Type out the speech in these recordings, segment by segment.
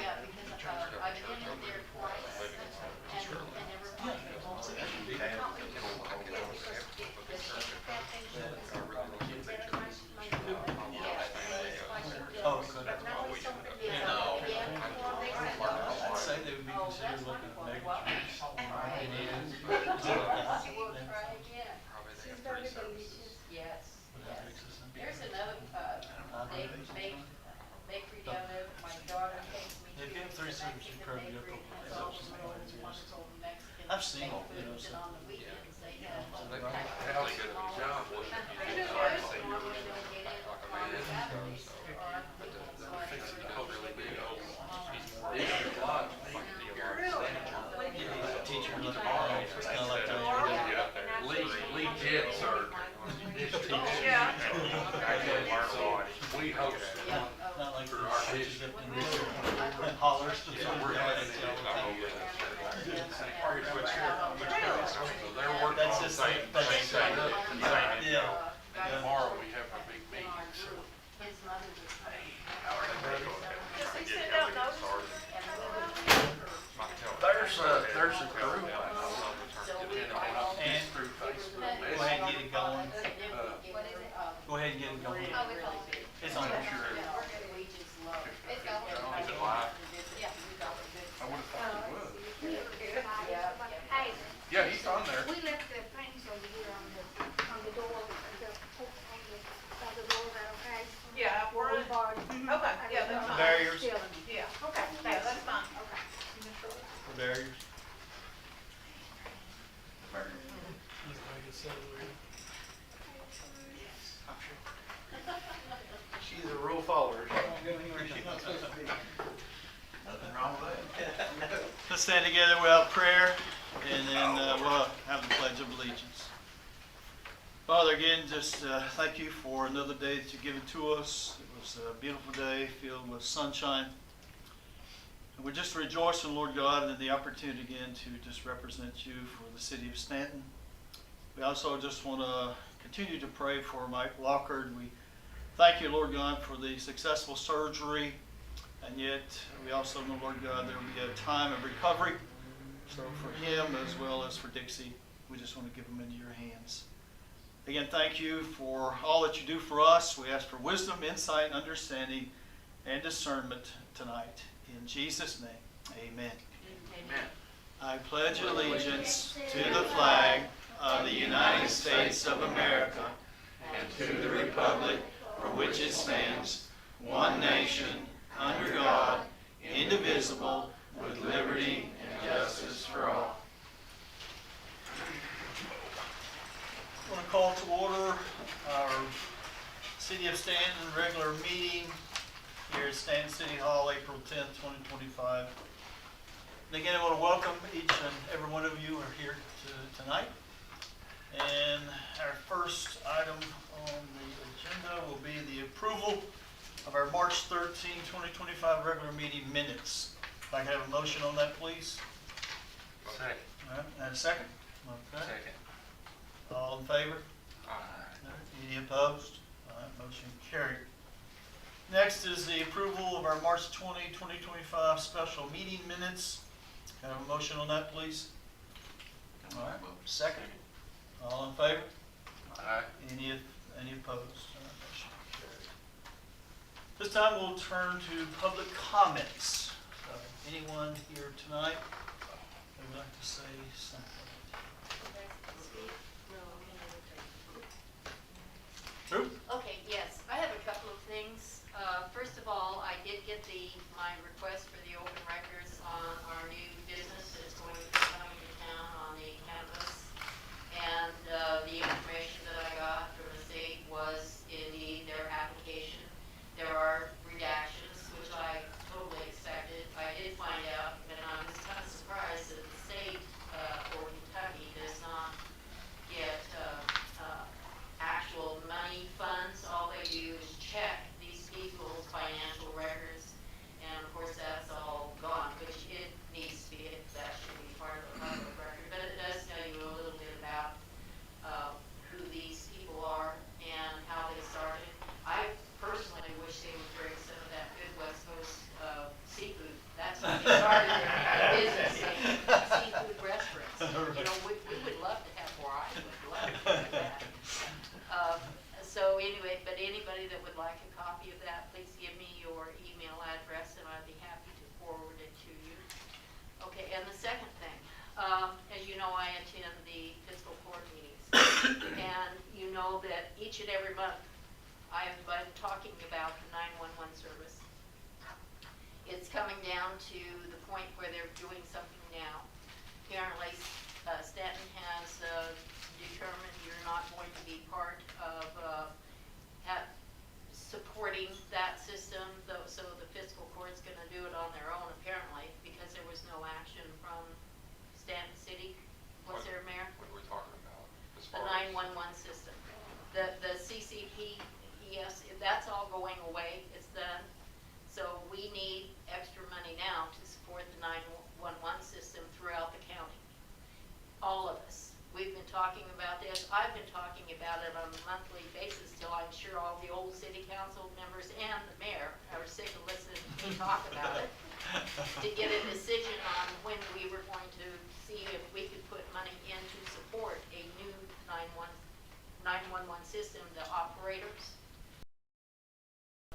Yeah, because I've been in there twice and never found it. Oh, good. But now it's something else. I'd say they would be considered looking at mega trees. We'll try again. She's very delicious. Yes, yes. There's another, bakery down there that my daughter takes me to. If you have three It's a siblings, you Mexican probably get bakery, the- and it's all the really wonderful Mexican I've seen baked it, you know, foods, so- and on the weekends they have. Allie did a good job. They don't get in on Saturdays or on weekends, so I Fixing sort to of go really big. Oh. These are a lot. Teacher looked at it, it's kind of like Lee Jets are this teacher. Yeah. So we host Yeah, not like for the our pitches district. up in the hollers. So we're having it. So they're working That's on the just same like- thing. Yeah. Tomorrow we have a big meeting. So his mother was Does he send out notices? there's a group. And Through Facebook. go ahead and get it going. What is it? Go ahead and get it going. Oh, we call it. It's on there. We just love it. It's going. Is it live? Yeah, we got it good. I would have thought it would. Hey, Yeah, he's on there. we left the things over here on the door, on the door, is that okay? Yeah, Where we borrowed. Okay, yeah, that's fine. Barriers, Yeah, okay, yeah, that's fine. Okay. the barriers. She's a rule follower. Let's stand together, we'll have prayer, and then we'll have the Pledge of Allegiance. Father, again, just thank you for another day that you've given to us. It was a beautiful day filled with sunshine. And we're just rejoicing, Lord God, in the opportunity again to just represent you for the city of Stanton. We also just want to continue to pray for Mike Lockard. We thank you, Lord God, for the successful surgery. And yet, we also know, Lord God, there will be a time of recovery. So for him as well as for Dixie, we just want to give them into your hands. Again, thank you for all that you do for us. We ask for wisdom, insight, understanding, and discernment tonight. In Jesus' name, amen. Amen. I pledge allegiance to the flag of the United States of America and to the republic for which it stands, one nation, under God, indivisible, with liberty and justice for all. I want to call to order our City of Stanton regular meeting here at Stanton City Hall, April 10th, 2025. And again, I want to welcome each and every one of you who are here tonight. And our first item on the agenda will be the approval of our March 13, 2025 regular meeting minutes. If I could have a motion on that, please. Second. All right, and a second? Okay. Second. All in favor? Aye. Any opposed? All right, motion carried. Next is the approval of our March 20, 2025 special meeting minutes. Can I have a motion on that, please? All right, second. All in favor? Aye. Any opposed? All right, motion carried. This time we'll turn to public comments. Anyone here tonight who would like to say something? Who? Okay, yes, I have a couple of things. First of all, I did get my request for the open records on our new business that's going to be coming to town on the campus. And the information that I got from the state was indeed their application. There are redactions, which I totally expected. I did find out, and I was kind of surprised that the state, or Kentucky, does not get actual money funds. All they do is check these people's financial records, and of course that's That's when they started their business, seafood restaurants. You know, we would love to have more, I would love to do that. So anyway, but anybody that would like a copy of that, please give me your email address and I'd be happy to forward it to you. Okay, and the second thing, as you know, I attend the fiscal court meetings. And you know that each and every month I've been talking about the 911 service. It's coming down to the point where they're doing something now. Apparently, Stanton has determined you're not going to be part of supporting that system, though, so the fiscal court's going to do it on their own, apparently, because there was no action from Stanton City. What's their mayor? What are we talking about? As The far as- 911 system. The CCP, yes, that's all going away, it's done. So we need extra money now to support the 911 system throughout the county. All of us. We've been talking about this. I've been talking about it on a monthly basis till I'm sure all the old city council members and the mayor are sick of listening to me talk about it. To get a decision on when we were going to see if we could put money in to support a new 911 system, the operators.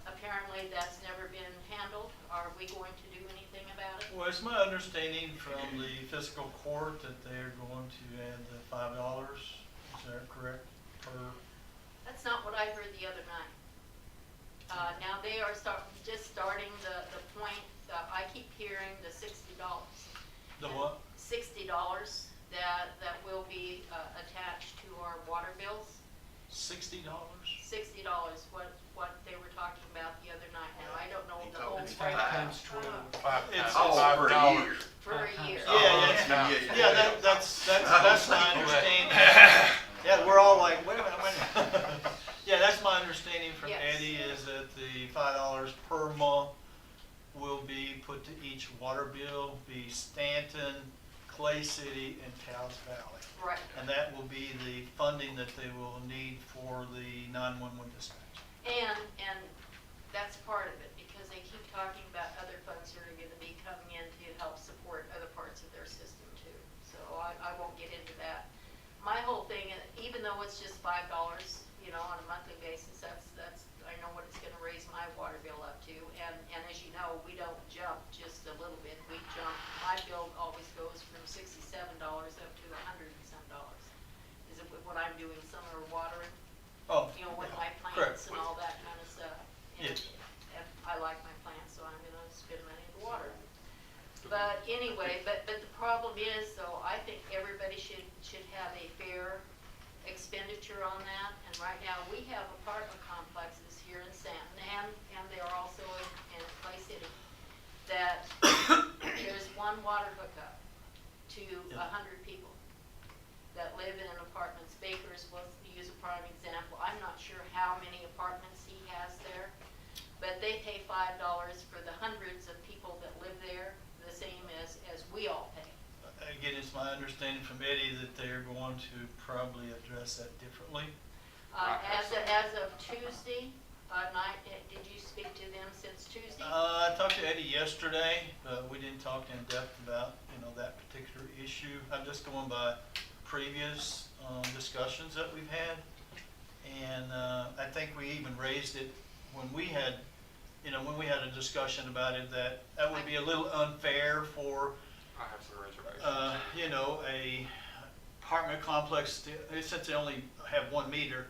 Apparently that's never been handled. Are we going to do anything about it? Well, it's my understanding from the fiscal court that they're going to add the $5. Is that correct? Per, That's not what I heard the other night. Now they are just starting the point, I keep hearing the $60. the what? $60 that will be attached to our water bills. $60? $60, what they were talking about the other night. Now, I don't know the whole It's breakdown. times 12. It's Oh, for a year. For a year. Yeah, that's my understanding. Yeah, we're all like, wait a minute. Yeah, that's my understanding from Yes. Eddie is that the $5 per month will be put to each water bill, be Stanton, Clay City, and Cows Valley. Right. And that will be the funding that they will need for the 911 dispatch. And that's part of it, because they keep talking about other funds that are gonna be coming in to help support other parts of their system too. So I won't get into that. My whole thing, even though it's just $5, you know, on a monthly basis, that's, I know what it's gonna raise my water bill up to. And as you know, we don't jump just a little bit, we jump, my bill always goes from $67 up to $100 and some dollars. Is it when I'm doing summer watering? Oh, You know, with my correct. plants and all that kind of stuff. And, Yes. and I like my plants, so I'm gonna spend money to water them. But anyway, but the problem is, though, I think everybody should have a fair expenditure on that. And right now, we have apartment complexes here in Stanton, and they're also in Clay City, that there's one water hookup to 100 people that live in apartments. Baker's was, to use a prime example, I'm not sure how many apartments he has there, but they pay $5 for the hundreds of people that live there, the same as we all pay. Again, it's my understanding from Eddie that they're going to probably address that differently. As of Tuesday night, did you speak to them since Tuesday? I talked to Eddie yesterday, but we didn't talk in depth about, that particular issue. I'm just going by previous discussions that we've had. And I think we even raised it when we had, a discussion about it, that would be a little unfair for, I have some reservations. a apartment complex, since they only have 1 meter,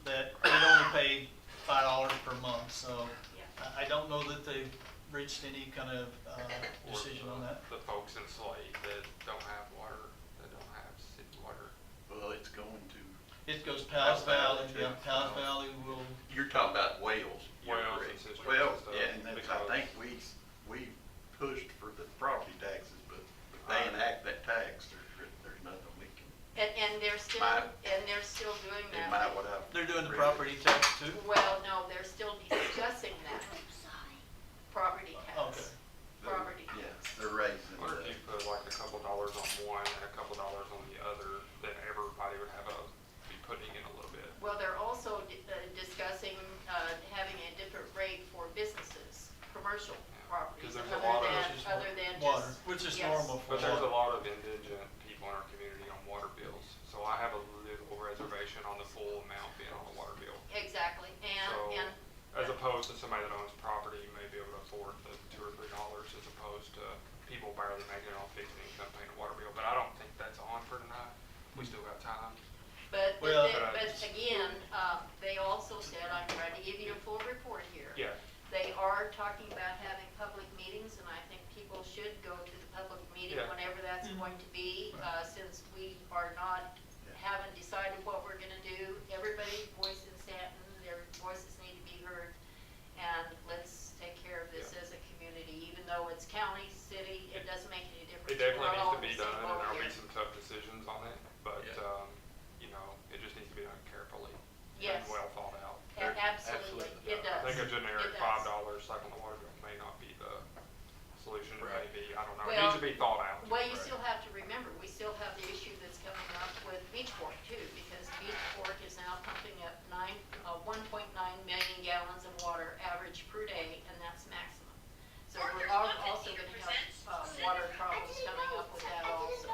that they'd only pay $5 per month. So Yeah. I don't know that they've reached any kind of Or decision on that. The folks in Slade that don't have water, that don't have city water. Well, it's going to, It goes Powell's Valley, Yeah. Powell's Valley will, you're talking about Wales. Wales You're and correct. Sisters Well, and stuff, yeah, and that's, I because- think we pushed for the property taxes, but if they enact that tax, there's nothing we can, And they're still, doing it that. might what I've. they're doing the read. property tax too. Well, no, they're still discussing that, property tax. Okay. Property Yeah, tax. they're raising What if you the, put like a couple dollars on one and a couple dollars on the other, then everybody would be putting in a little bit. Well, they're also discussing having which is Yes. normal for. But there's a lot of indigent people in our community on water bills, so I have a little reservation on the full amount being on the water bill. Exactly, So, and as opposed to somebody that owns property, you may be able to afford the $2 or $3 as opposed to people barely making it on fixed income paying a water bill. But I don't think that's on for tonight. We still got time. But, Well- but again, they also said, I'm trying to give you a full report here. Yeah. They are talking about having public meetings, and I think people should go to the public meeting Yeah. whenever that's going to be, since we are not, haven't decided what we're gonna do. Everybody's voice in Stanton, their voices need to be heard, and let's take care of this as a community, even though it's county, city, it doesn't make any difference. It definitely We're needs all to be in the same done, and boat there'll be here. some tough decisions on it, but, Yeah. you know, it just needs to be done carefully Yes. and well thought out. Absolutely, it does. I think a generic It does. $5 stuck on the water bill may not be the solution, it may Right. be, I don't know, it Well, needs to be thought out. Well, you still have to remember, we still have the issue that's coming up with Beachport too, because Beachport is now pumping up 1.9 million gallons of water average per day, and that's maximum. So we're also gonna have, water problems coming up with that also.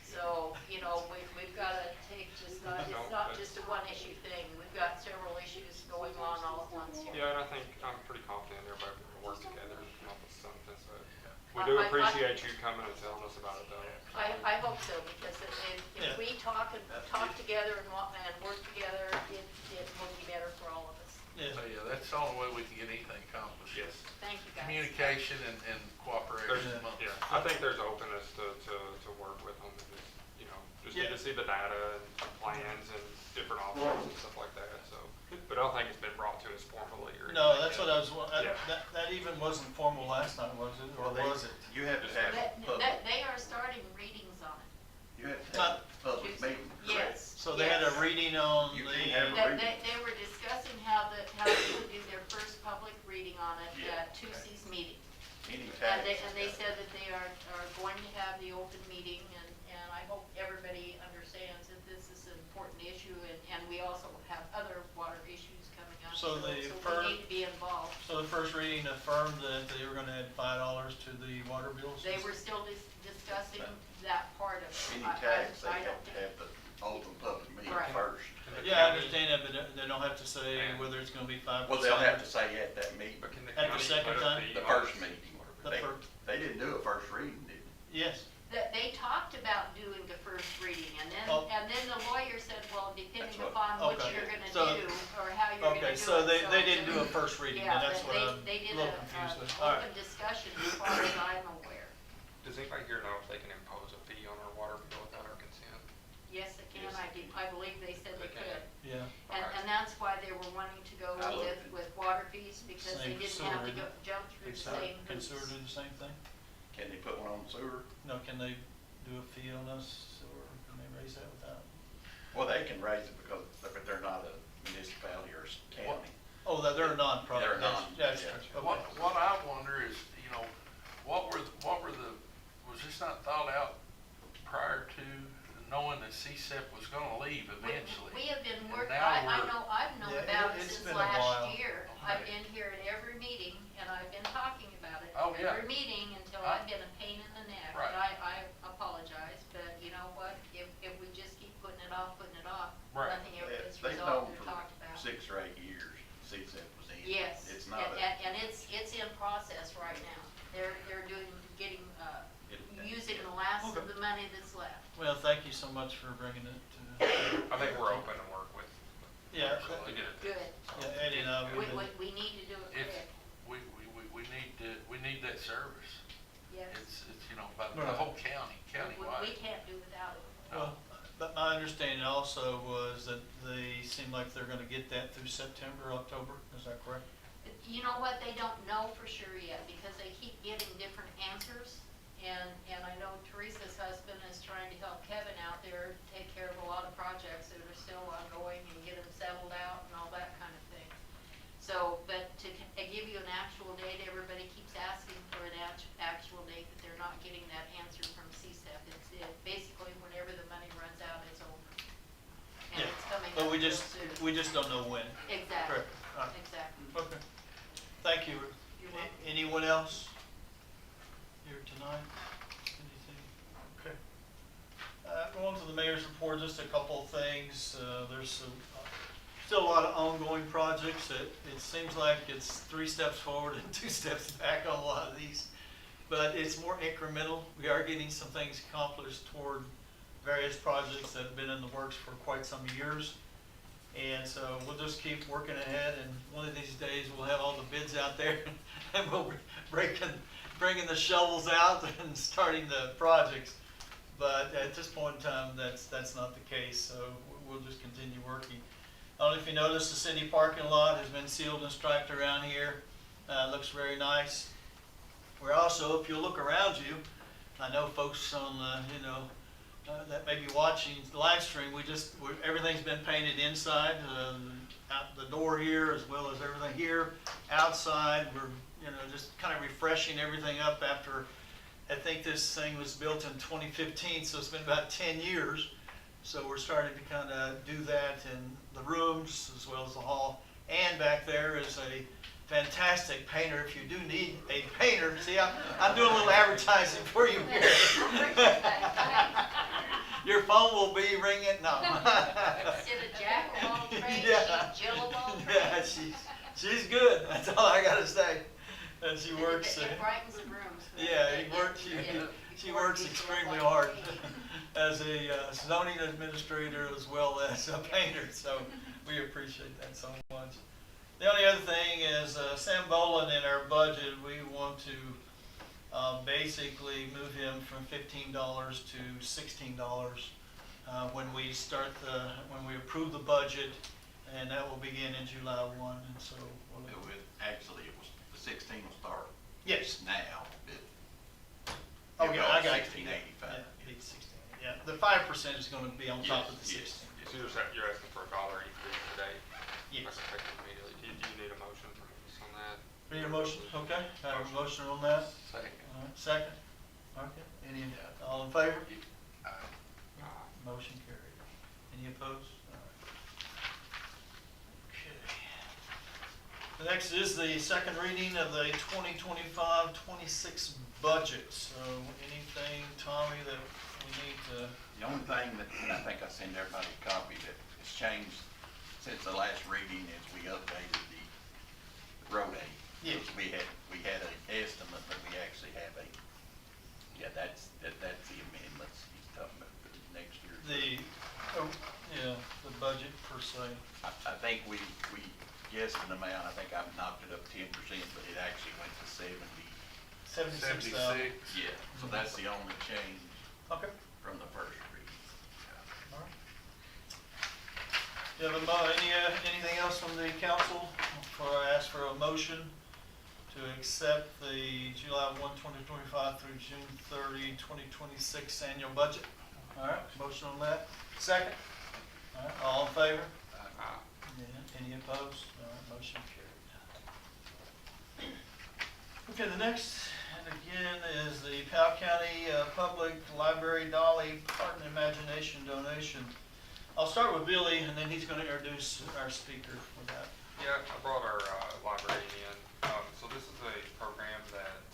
So, you know, we've gotta take just, it's not just a one issue thing, we've got several issues going on all at once here. Yeah, and I think, I'm pretty confident everybody will work together and come up with something, so. We I- do I- appreciate you coming and telling us about it though. I hope so, because Yeah. if we talk together and work together, it will be better for all of us. Yeah. So, yeah, that's the only way we can get anything accomplished. Yes. Thank you, guys. Communication and cooperation There's, amongst. yeah, I think there's openness to work with them, and just, you know, just need Yeah. to see the data and plans and different options and stuff like that, so. But I don't think it's been brought to us formally or. No, anything that's yet. what I was, Yeah. that even wasn't formal last night, was it, or was it? You have to have a public, They are starting readings on it. you have to have a public meeting, correct? Yes. So they had a yes. reading on You the. can have a They were discussing how they would do their first public reading on it Yeah, at Tuesday's meeting. Any And tax. they said that they are going to have the open meeting, and I hope everybody understands that this is an important issue, and we also have other water issues coming up. So the we first- need to be involved. So the first reading affirmed that they were gonna add $5 to the water bills? They were still discussing that part of it. Any I- tax, they I have don't to think- have the open public meeting Right. first. Can the Yeah, I county- understand that, but they don't have to say Yeah. whether it's gonna be 5%. Well, they'll have to say at that meeting, But can the At the county second put a time? fee the on first this meeting. water bill? The They, first- they didn't do a first reading, did Yes, They talked about doing the first reading, and Oh. then the lawyer said, well, depending That's what- upon what okay. you're gonna So- do, or how you're gonna do it. okay, so they didn't do a first reading, Yeah, and that's what I'm they a did little a confused with. All right. open discussion as far as I'm aware. Does anybody here know if they can impose a fee on our water bill without our consent? Yes, they can, Yes. I believe they said they They can. could. Yeah, And that's why they were wanting to go I looked with water fees, because they Same didn't have to sewer, go, jump through the Can same can hoops. sewer do the same thing? they? Can they put one on sewer? No, can they do a fee on us, or can they raise that without? Well, they can raise it because they're not a municipality or county. Oh, they're a nonprofit. They're That's- non- That's yeah. true. What, Okay. what I wonder is, you know, what were the, was this not thought out prior to knowing that CSEP was gonna leave eventually? We have been And working, now I've we're- known Yeah, about it it's since been a while. last year. I've Okay. been here at every meeting, and I've been talking about it. Oh, yeah. Every meeting until I- I've been a pain in the neck. Right. And I apologize, but you know what? If we just keep putting it off, Right. nothing ever gets They've resolved known or for talked about. 6 or 8 years, CSEP was in. Yes, It's and, not a, and it's in process right now. They're getting, using the last of Okay. the money that's left. Well, thank you so much for bringing it to. I think we're open to work with. Yeah, To get it. Good. yeah, Eddie and I, We need to do it If, quick. we need that service. Yes. It's, you know, by the Right. whole county, We countywide. can't do without it. well, but my understanding also was that they seem like they're gonna get that through September, October, is that correct? You know what, they don't know for sure yet, because they keep getting different answers. And I know Teresa's husband is trying to help Kevin out there, take care of a lot of projects that are still ongoing and get them settled out and all that kind of thing. So, but to give you an actual date, everybody keeps asking for an actual date, but they're not getting that answer from CSEP. Basically, whenever the money runs out, it's over. And Yeah, it's coming but up we real just, soon. we just don't know when. Exactly, Correct. All right. exactly. Okay. Thank you. You're welcome. Anyone else here tonight? on to the mayor's report, just a couple of things. There's still a lot of ongoing projects. It seems like it's 3 steps forward and 2 steps back on a lot of these, but it's more incremental. We are getting some things accomplished toward various projects that have been in the works for quite some years. And so we'll just keep working ahead, and one of these days we'll have all the bids out there and we'll be bringing the shovels out and starting the projects. But at this point in time, that's not the case, so we'll just continue working. I don't know if you noticed, the city parking lot has been sealed and striped around here. Looks very nice. We're also, if you look around you, I know folks on that may be watching the live stream, everything's been painted inside, out the door here as well as everything here. Outside, we're just kind of refreshing everything up after, I think this thing was built in 2015, so it's been about 10 years. So we're starting to kind of do that in the rooms as well as the hall. And back there is a fantastic painter. If you do need a painter, see, I'm doing a little advertising for you here. Your phone will be ringing. No. Instead of jack of all trades, Yeah. she's Jill of all trades. Yeah, she's good. That's all I gotta say. And she And works. It brightens the rooms. Yeah, she works extremely hard as a zoning administrator as well as a painter. So we appreciate that so much. The only other thing is Sam Boland in our budget, we want to basically move him from $15 to $16 when we approve the budget, and that will begin in July 1. And so Actually, it was, the 16 will start yes. now. Oh yeah, I got 1685. Yeah, 16. Yeah, the 5% is going to be on top of the 16. Yes. So you're asking for a $1 increase today? Yes. That's effective immediately. Do you need a motion from us on that? Need a motion? Okay. I have a motion on that. Second. All right. Second. Okay. All in favor? Motion carried. Any opposed? All right. Okay. The next is the second reading of the 2025-26 budget. So anything, Tommy, that we need to? The only thing that, and I think I sent everybody a copy, that has changed since the last reading is we updated the road aid. Yes. We had an estimate, but we actually have that's the amendments he's talking about for next year. The budget per se. I think we guessed an amount, I think I've knocked it up 10%, but it actually went to 76,000. Yeah, so that's the only change Okay. from the first reading. All right. Do you have anything else from the council before I ask for a motion to accept the July 1, 2025 through June 30, 2026 annual budget? All right, motion on that. Second? All right, all in favor? Yeah. Any opposed? All right, motion carried. Okay, the next, and again, is the Powell County Public Library Dolly Art and Imagination donation. I'll start with Billy, and then he's going to introduce our speaker for that. Yeah, I brought our librarian in. So this is a program that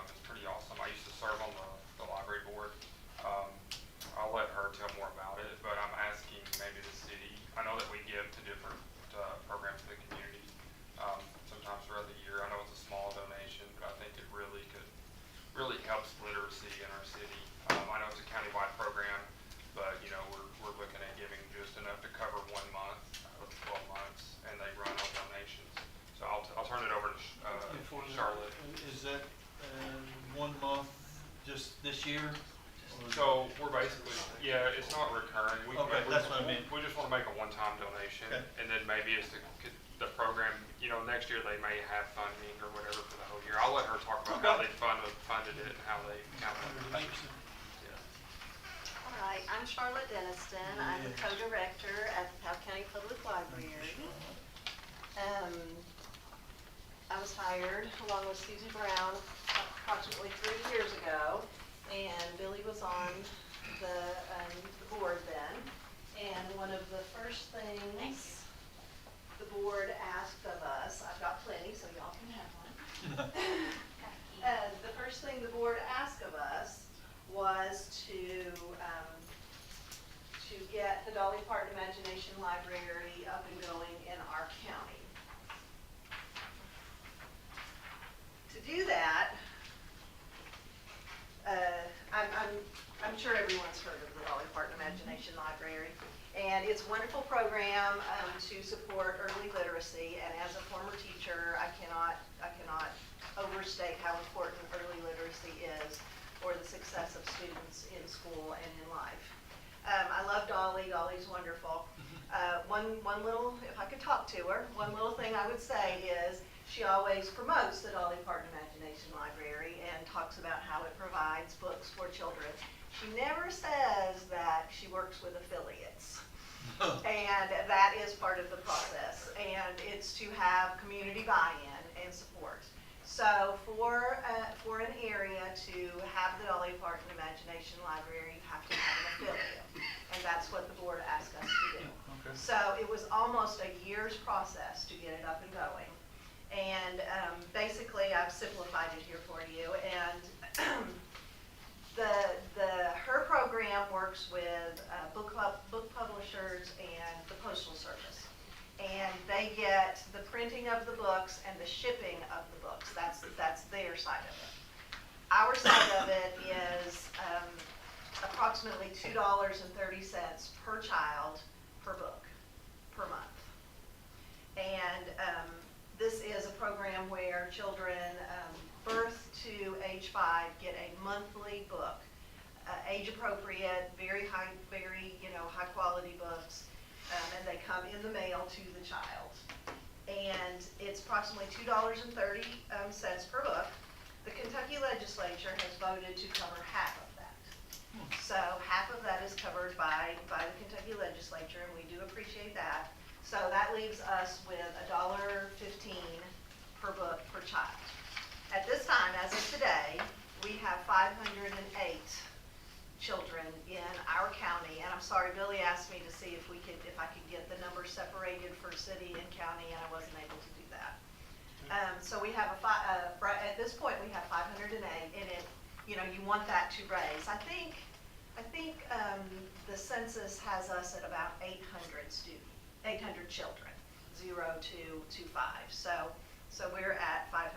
is pretty awesome. I used to serve on the library board. I'll let her tell more about it, but I'm asking maybe the city. I know that we give to different programs in the community sometimes throughout the year. I know it's a small donation, but I think it really helps literacy in our city. I know it's a countywide program, but we're looking at giving just enough to cover 1 month out of 12 months, and they run on donations. So I'll turn it over to Charlotte. Is that 1 month just this year? So we're basically, it's not recurring. Okay, that's what I mean. We just want to make a one-time donation, Okay. and then maybe it's the program, next year they may have funding or whatever for the whole year. I'll let her talk about how they funded it and how they counted it. All right, I'm Charlotte Denniston. I'm the co-director at the Powell County Public Library. I was hired along with Susie Brown approximately 3 years ago, and Billy was on the board then. And one of the first things the board asked of us, I've got plenty, so y'all can have one. The first thing the board asked of us was to to get the Dolly Parton Imagination Library up and going in our county. To do that, I'm sure everyone's heard of the Dolly Parton Imagination Library, and it's a wonderful program to support early literacy. And as a former teacher, I cannot overstate how important early literacy is for the success of students in school and in life. I love Dolly. Dolly's wonderful. One little, if I could talk to her, one little thing I would say is she always promotes the Dolly Parton Imagination Library and talks about how it provides books for children. She never says that she works with affiliates. And that is part of the process. And it's to have community buy-in and support. So for an area to have the Dolly Parton Imagination Library, you have to have an affiliate. And that's what the board asked us to do. Okay. So it was almost a year's process to get it up and going. And basically, I've simplified it here for you. And her program works with book publishers and the Postal Service. And they get the printing of the books and the shipping of the books. That's their side of it. Our side of it is approximately $2.30 per child per book per month. And this is a program where children birth to age 5 get a monthly book, age appropriate, very high quality books, and they come in the mail to the child. And it's approximately $2.30 per book. The Kentucky legislature has voted to cover half of that. So half of that is covered by the Kentucky legislature, and we do appreciate that. So that leaves us with $1.15 per book per child. At this time, as of today, we have 508 children in our county, and I'm sorry, Billy asked me to see if I could get the numbers separated for city and county, and I wasn't able to do that. So we have at this point we have 508, and you want that to raise. I think the census has us at about 800 children, 0 to 5. So we're at 500.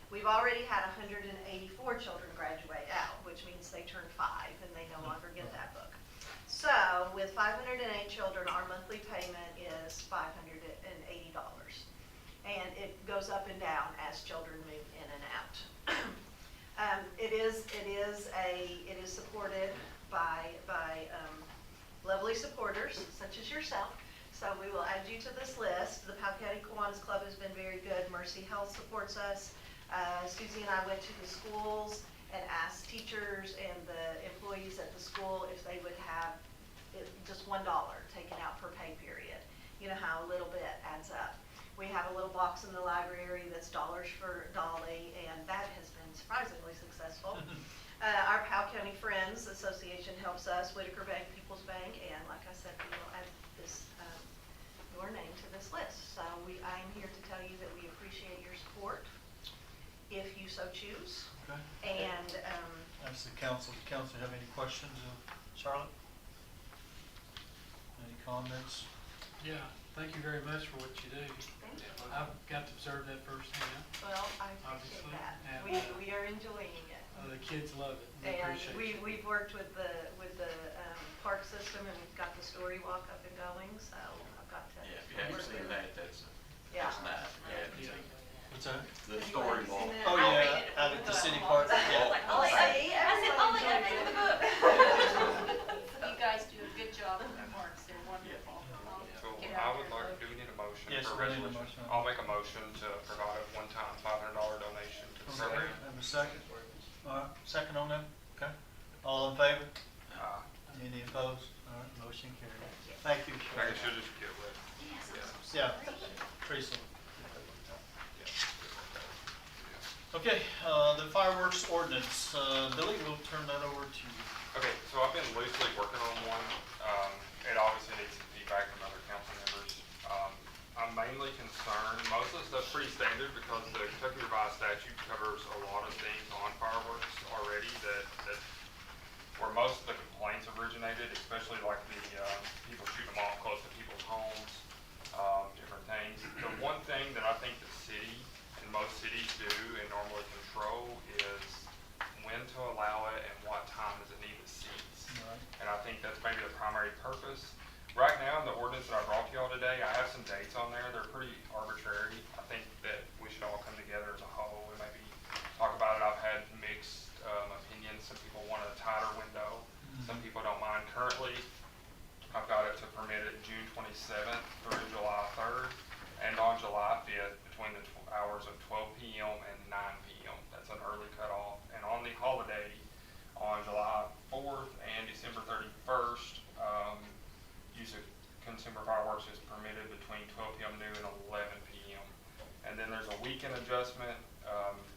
We've already had 184 children graduate out, which means they turn 5 and they no longer get that book. So with 508 children, our monthly payment is $580. And it goes up and down as children move in and out. It is supported by lovely supporters such as yourself. So we will add you to this list. The Powell County Kiwanis Club has been very good. Mercy Health supports us. Susie and I went to the schools and asked teachers and the employees at the school if they would have just $1 taken out per pay period. You know how a little bit adds up. We have a little box in the library that's dollars for Dolly, and that has been surprisingly successful. Our Powell County Friends Association helps us, Whitaker Bank, People's Bank, and like I said, we will add your name to this list. So I am here to tell you that we appreciate your support, if you so choose. Okay. And That's the council. Does the council have any questions of Charlotte? Any comments? Yeah, thank you very much for what you do. thank you. I've got to observe that firsthand. Well, I appreciate Obviously, that. and, We are enjoying it. The kids love it. They And appreciate it. we've worked with the park system, and we've got the story walk up and going, so I've got to. Yeah, if you haven't work seen with that, it. that's Yeah. nice. If you haven't Yeah. seen What's that? the Have you story already wall. seen it? Oh, I'll read yeah, it out with at the the city book. park. I was like, Ollie, See, I said, everyone Ollie, I enjoys read it. the book. You guys do a good job with the marks, they're wonderful. I'll So get I out would there. like, do we need a motion Yes, for we a need a resolution? motion. I'll make a motion to provide a one-time $500 donation to the Okay, program. have a second? All right, second on that? Okay. All in favor? Any opposed? All right, motion carried. Thank you, I Charlotte. guess you'll just get with, Yes, I'm so Yeah, sorry. Teresa. yeah. Okay, the fireworks ordinance. Billy, we'll turn that over to you. Okay, so I've been loosely working on one. It obviously needs some feedback from other council members. I'm mainly concerned, most of the stuff's pretty standard because the Kentucky Revised Statute covers a lot of things on fireworks already that where most of the complaints complaints originated, especially like the people shooting them off close to people's homes, different things. The one thing that I think the city and most cities do and normally control is when to allow it and what time does it need to cease. Right. And I think that's maybe the primary purpose. Right now, in the ordinance that I brought to y'all today, I have some dates on there. They're pretty arbitrary. I think that we should all come together as a whole and maybe talk about it. I've had mixed opinions. Some people want a tighter window. Some people don't mind. Currently, I've got it to permit it June 27th through July 3rd, and on July 5th between the hours of 12 p.m. and 9 p.m. That's an early cutoff. And on the holiday, on July 4th and December 31st, use of consumer fireworks is permitted between 12 p.m. noon and 11 p.m. And then there's a weekend adjustment.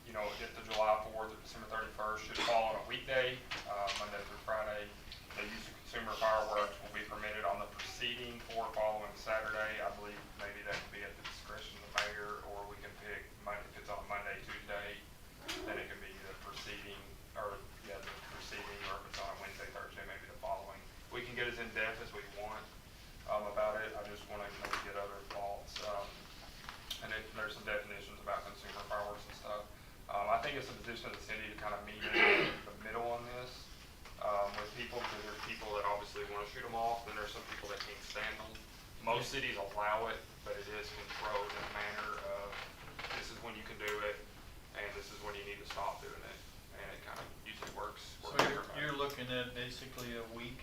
You know, if the July 4th or December 31st should fall on a weekday, Monday through Friday, the use of consumer fireworks will be permitted on the preceding or following Saturday. I believe maybe that could be at the discretion of the mayor, or we can pick, if it's on Monday, Tuesday, then it can be the preceding, or the preceding, or if it's on Wednesday, Thursday, maybe the following. We can get as in-depth as we want about it. I just want to get other thoughts. And there's some definitions about consumer fireworks and stuff. I think it's a position of the city to kind of meet in the middle on this with people, because there's people that obviously want to shoot them off, and there's some people that can't stand them. Most cities allow it, but it is controlled in a manner of this is when you can do it, and this is when you need to stop doing it. And it kind of usually works So for everybody. you're looking at basically a week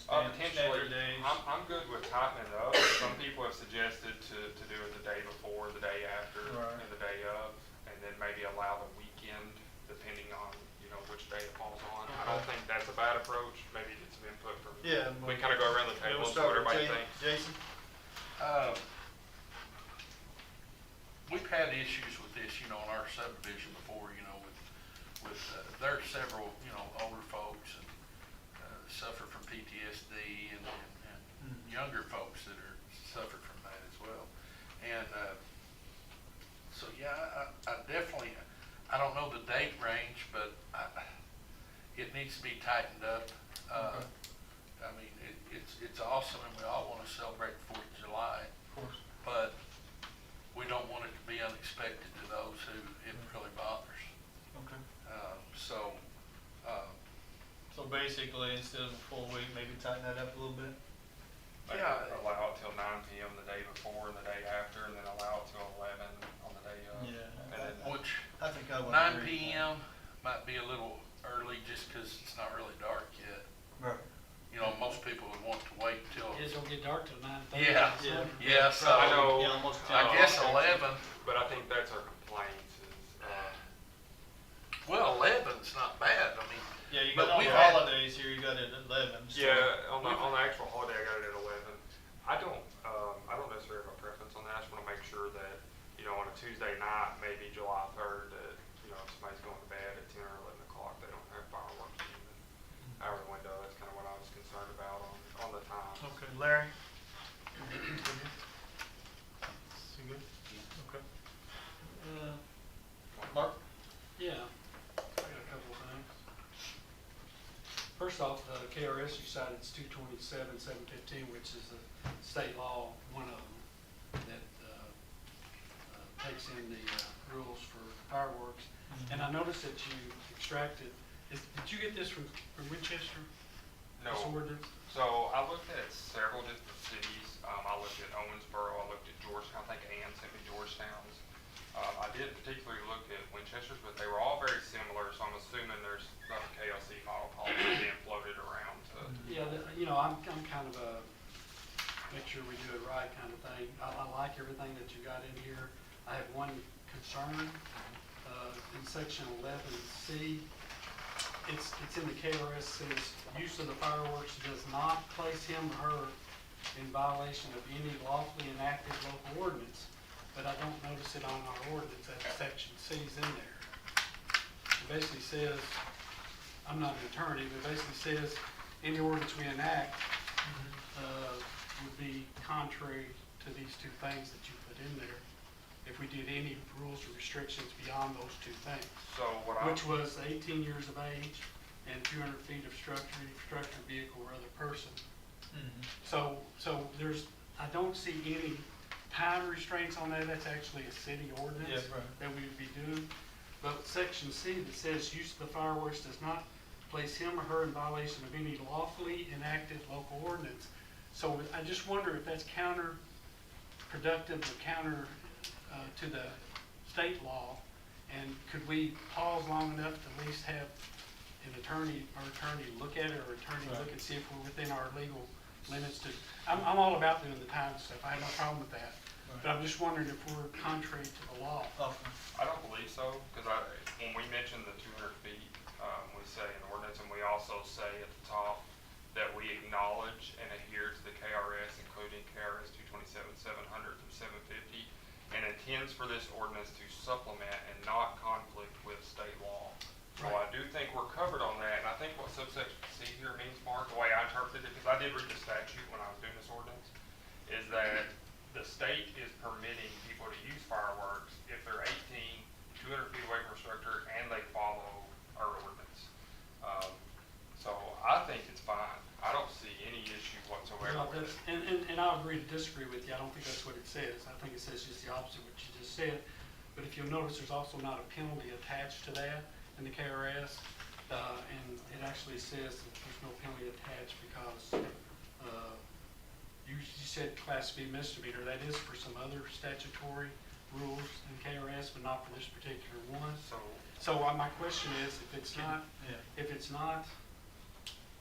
on Potentially, standard days? I'm good with tightening it up. Some people have suggested to do it the day before, the day after, Right. and the day of, and then maybe allow the weekend depending on, you know, which day it falls on. I don't think that's a bad approach. Maybe get some input from, Yeah. we kind of go around the table We'll and see what start with everybody thinks. Jason? We've had issues with this, you know, in our subdivision before, you know, there are several, you know, older folks and suffer from PTSD and younger folks that are suffer from that as well. And so, yeah, I definitely, I don't know the date range, but it needs to be tightened up. I mean, it's awesome, and we all want to celebrate the 4th of July, Of course. but we don't want it to be unexpected to those who it really bothers. Okay. So basically, instead of a full week, maybe tighten that up a little bit? Maybe Yeah. allow it till 9 p.m. the day before and the day after, and then allow it till 11 on the day of. Yeah. And then, Which, I think I would 9 agree. p.m. might be a little early just because it's not really dark yet. Right. You know, most people would want to wait till, It's gonna get dark till 9:30. yeah, Yeah. yeah, so I know. Yeah, almost I 10. guess 11, but I think that's our complaints is, well, 11's not bad, I mean, Yeah, you But got on we've the had- holidays here, you got it at 11. So yeah, on the actual holiday, I got it at 11. I don't necessarily have a preference on that. I just want to make sure that, you know, on a Tuesday night, maybe July 3rd, that, you know, if somebody's going to bed at 10 or 11 o'clock, they don't have fireworks in the hour window. That's kind of what I was concerned about on the time. Okay, Larry? You good? Okay. Mark? Yeah, I got a couple of things. First off, the KRS, you cited it's 227-715, which is a state law, one of them, that takes in the rules for fireworks. And I noticed that you extracted, did you get this from Winchester? No. This ordinance? So I looked at several different cities. I looked at Owensboro, I looked at Georgetown. I think Ann sent me Georgetown's. I didn't particularly look at Winchester's, but they were all very similar, so I'm assuming there's a KLC model policy being floated around to. Yeah, you know, I'm kind of a make sure we do it right kind of thing. I like everything that you got in here. I have one concern in section 11C. It's in the KRS, says use of the fireworks does not place him or her in violation of any lawfully enacted local ordinance. But I don't notice it on our ordinance, that section C's in there. It basically says, I'm not an attorney, but it basically says any ordinance we enact would be contrary to these two things that you put in there if we did any rules or restrictions beyond those two things, So what which was 18 years of age and 200 feet of structure, vehicle, or other person. Mhm. So I don't see any time restraints on that. That's actually a city ordinance Yeah, right. that we would be doing. But section C that says use of the fireworks does not place him or her in violation of any lawfully enacted local ordinance. So I just wonder if that's counterproductive or counter to the state law. And could we pause long enough to at least have an attorney look at it, or attorney look and see if we're within our legal limits to, I'm all about doing the time stuff. I have no problem with that. But I'm just wondering if we're contrary to the law. Okay. I don't believe so, because when we mention the 200 feet, we say in ordinance, and we also say at the top that we acknowledge and adhere to the KRS, including KRS 227, 700 through 750, and intends for this ordinance to supplement and not conflict with state law. So I do think we're covered on that, and I think what subsection C here means, Mark, the way I interpreted it, because I did read the statute when I was doing this ordinance, is that the state is permitting people to use fireworks if they're 18, 200 feet away from a structure, and they follow our ordinance. So I think it's fine. I don't see any issue whatsoever Well, with it. and I'll agree to disagree with you. I don't think that's what it says. I think it says just the opposite of what you just said. But if you'll notice, there's also not a penalty attached to that in the KRS. And it actually says that there's no penalty attached because you said class B misdemeanor. That is for some other statutory rules in KRS, but not for this particular one. So my question is, if it's not,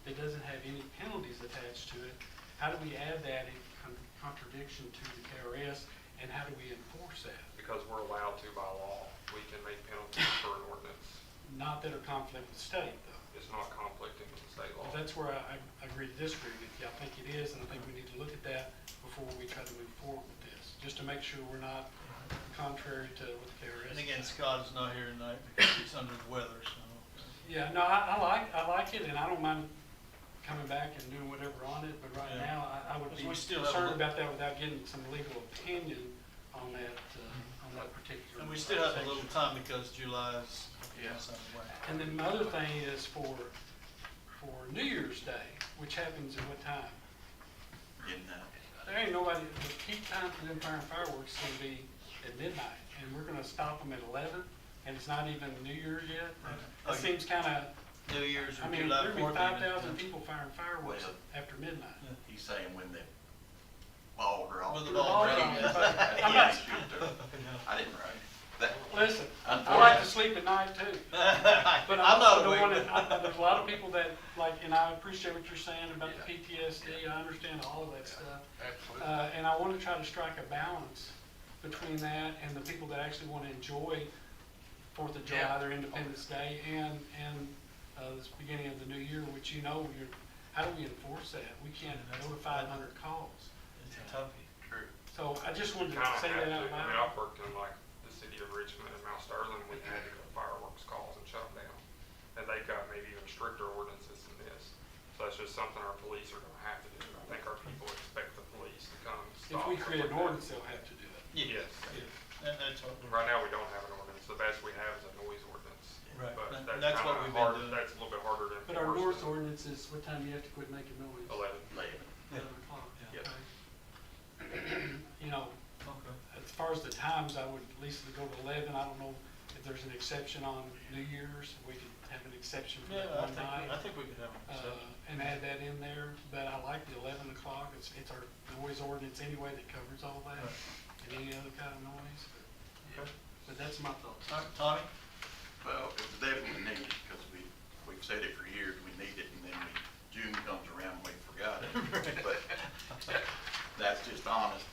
it doesn't have any penalties attached to it, how do we add that in contradiction to the KRS, and how do we enforce that? Because we're allowed to by law. We can make penalties for an ordinance. Not that are conflict with state, though. It's not conflicting with the state law. But that's where I agree to disagree with you. I think it is, and I think we need to look at that before we try to move forward with this, just to make sure we're not contrary to what the KRS. And again, Scott is not here tonight because he's under the weather, so. Yeah, no, I like it, and I don't mind coming back and doing whatever on it, but right Yeah. now, I would be Because we still have a concerned little- about that without getting some legal opinion on that particular. And we still have a section. little time because July is Yeah. some way. And then the other thing is for New Year's Day, which happens at what time? There ain't nobody, the peak time for them firing fireworks is gonna be at midnight, and we're gonna stop them at 11, and it's not even New Year's yet. Oh, It seems kinda, New Year's I or mean, July there'll be 4th. 5,000 people firing fireworks Well, after midnight. He's saying when the ball are off. When the ball Oh, drops. yeah. I'm not I didn't write that. Listen, I like to sleep at night too, but I I'm not also don't want awake. to, there's a lot of people that, like, and I appreciate what you're saying about the Yeah. PTSD, I understand all of that stuff. Absolutely. And I want to try to strike a balance between that and the people that actually want to enjoy 4th of July, Yeah. their Independence Day, and this beginning of the new year, which how do we enforce that? We can't go to 500 calls. It's a toughie. True. So I just wanted You to kind of say have that to. out I mean, loud. I've worked in like the city of Richmond and Mount Sterling. We had to go to fireworks calls and shut them down. And they've got maybe even stricter ordinances than this. So that's just something our police are going to have to do. I think our people expect the police to come If stop. we stuff create an like that. ordinance, they'll have to do that. Yes. Yeah. And that's what we're. Right now, we don't have an ordinance. The best we have is a noise ordinance. Right. But And that's what kinda we've been hard- doing. That's a little bit harder to enforce. But our north than ordinance is what time you have to quit making noise? 11. 11 o'clock. Yeah. Okay. You know, Okay. as far as the times, I would at least go to 11. I don't know if there's an exception on New Year's. We could have an exception for that Yeah, one night. I think we could have an exception. And add that in there, but I like the 11 o'clock. It's our noise ordinance anyway that covers all that. Right. And any other kind of noise. Okay. But that's my thoughts. All right, Tommy? Well, it was definitely needed, because we've said it for years, we need it, and then June comes around, we forgot it. But that's just honest.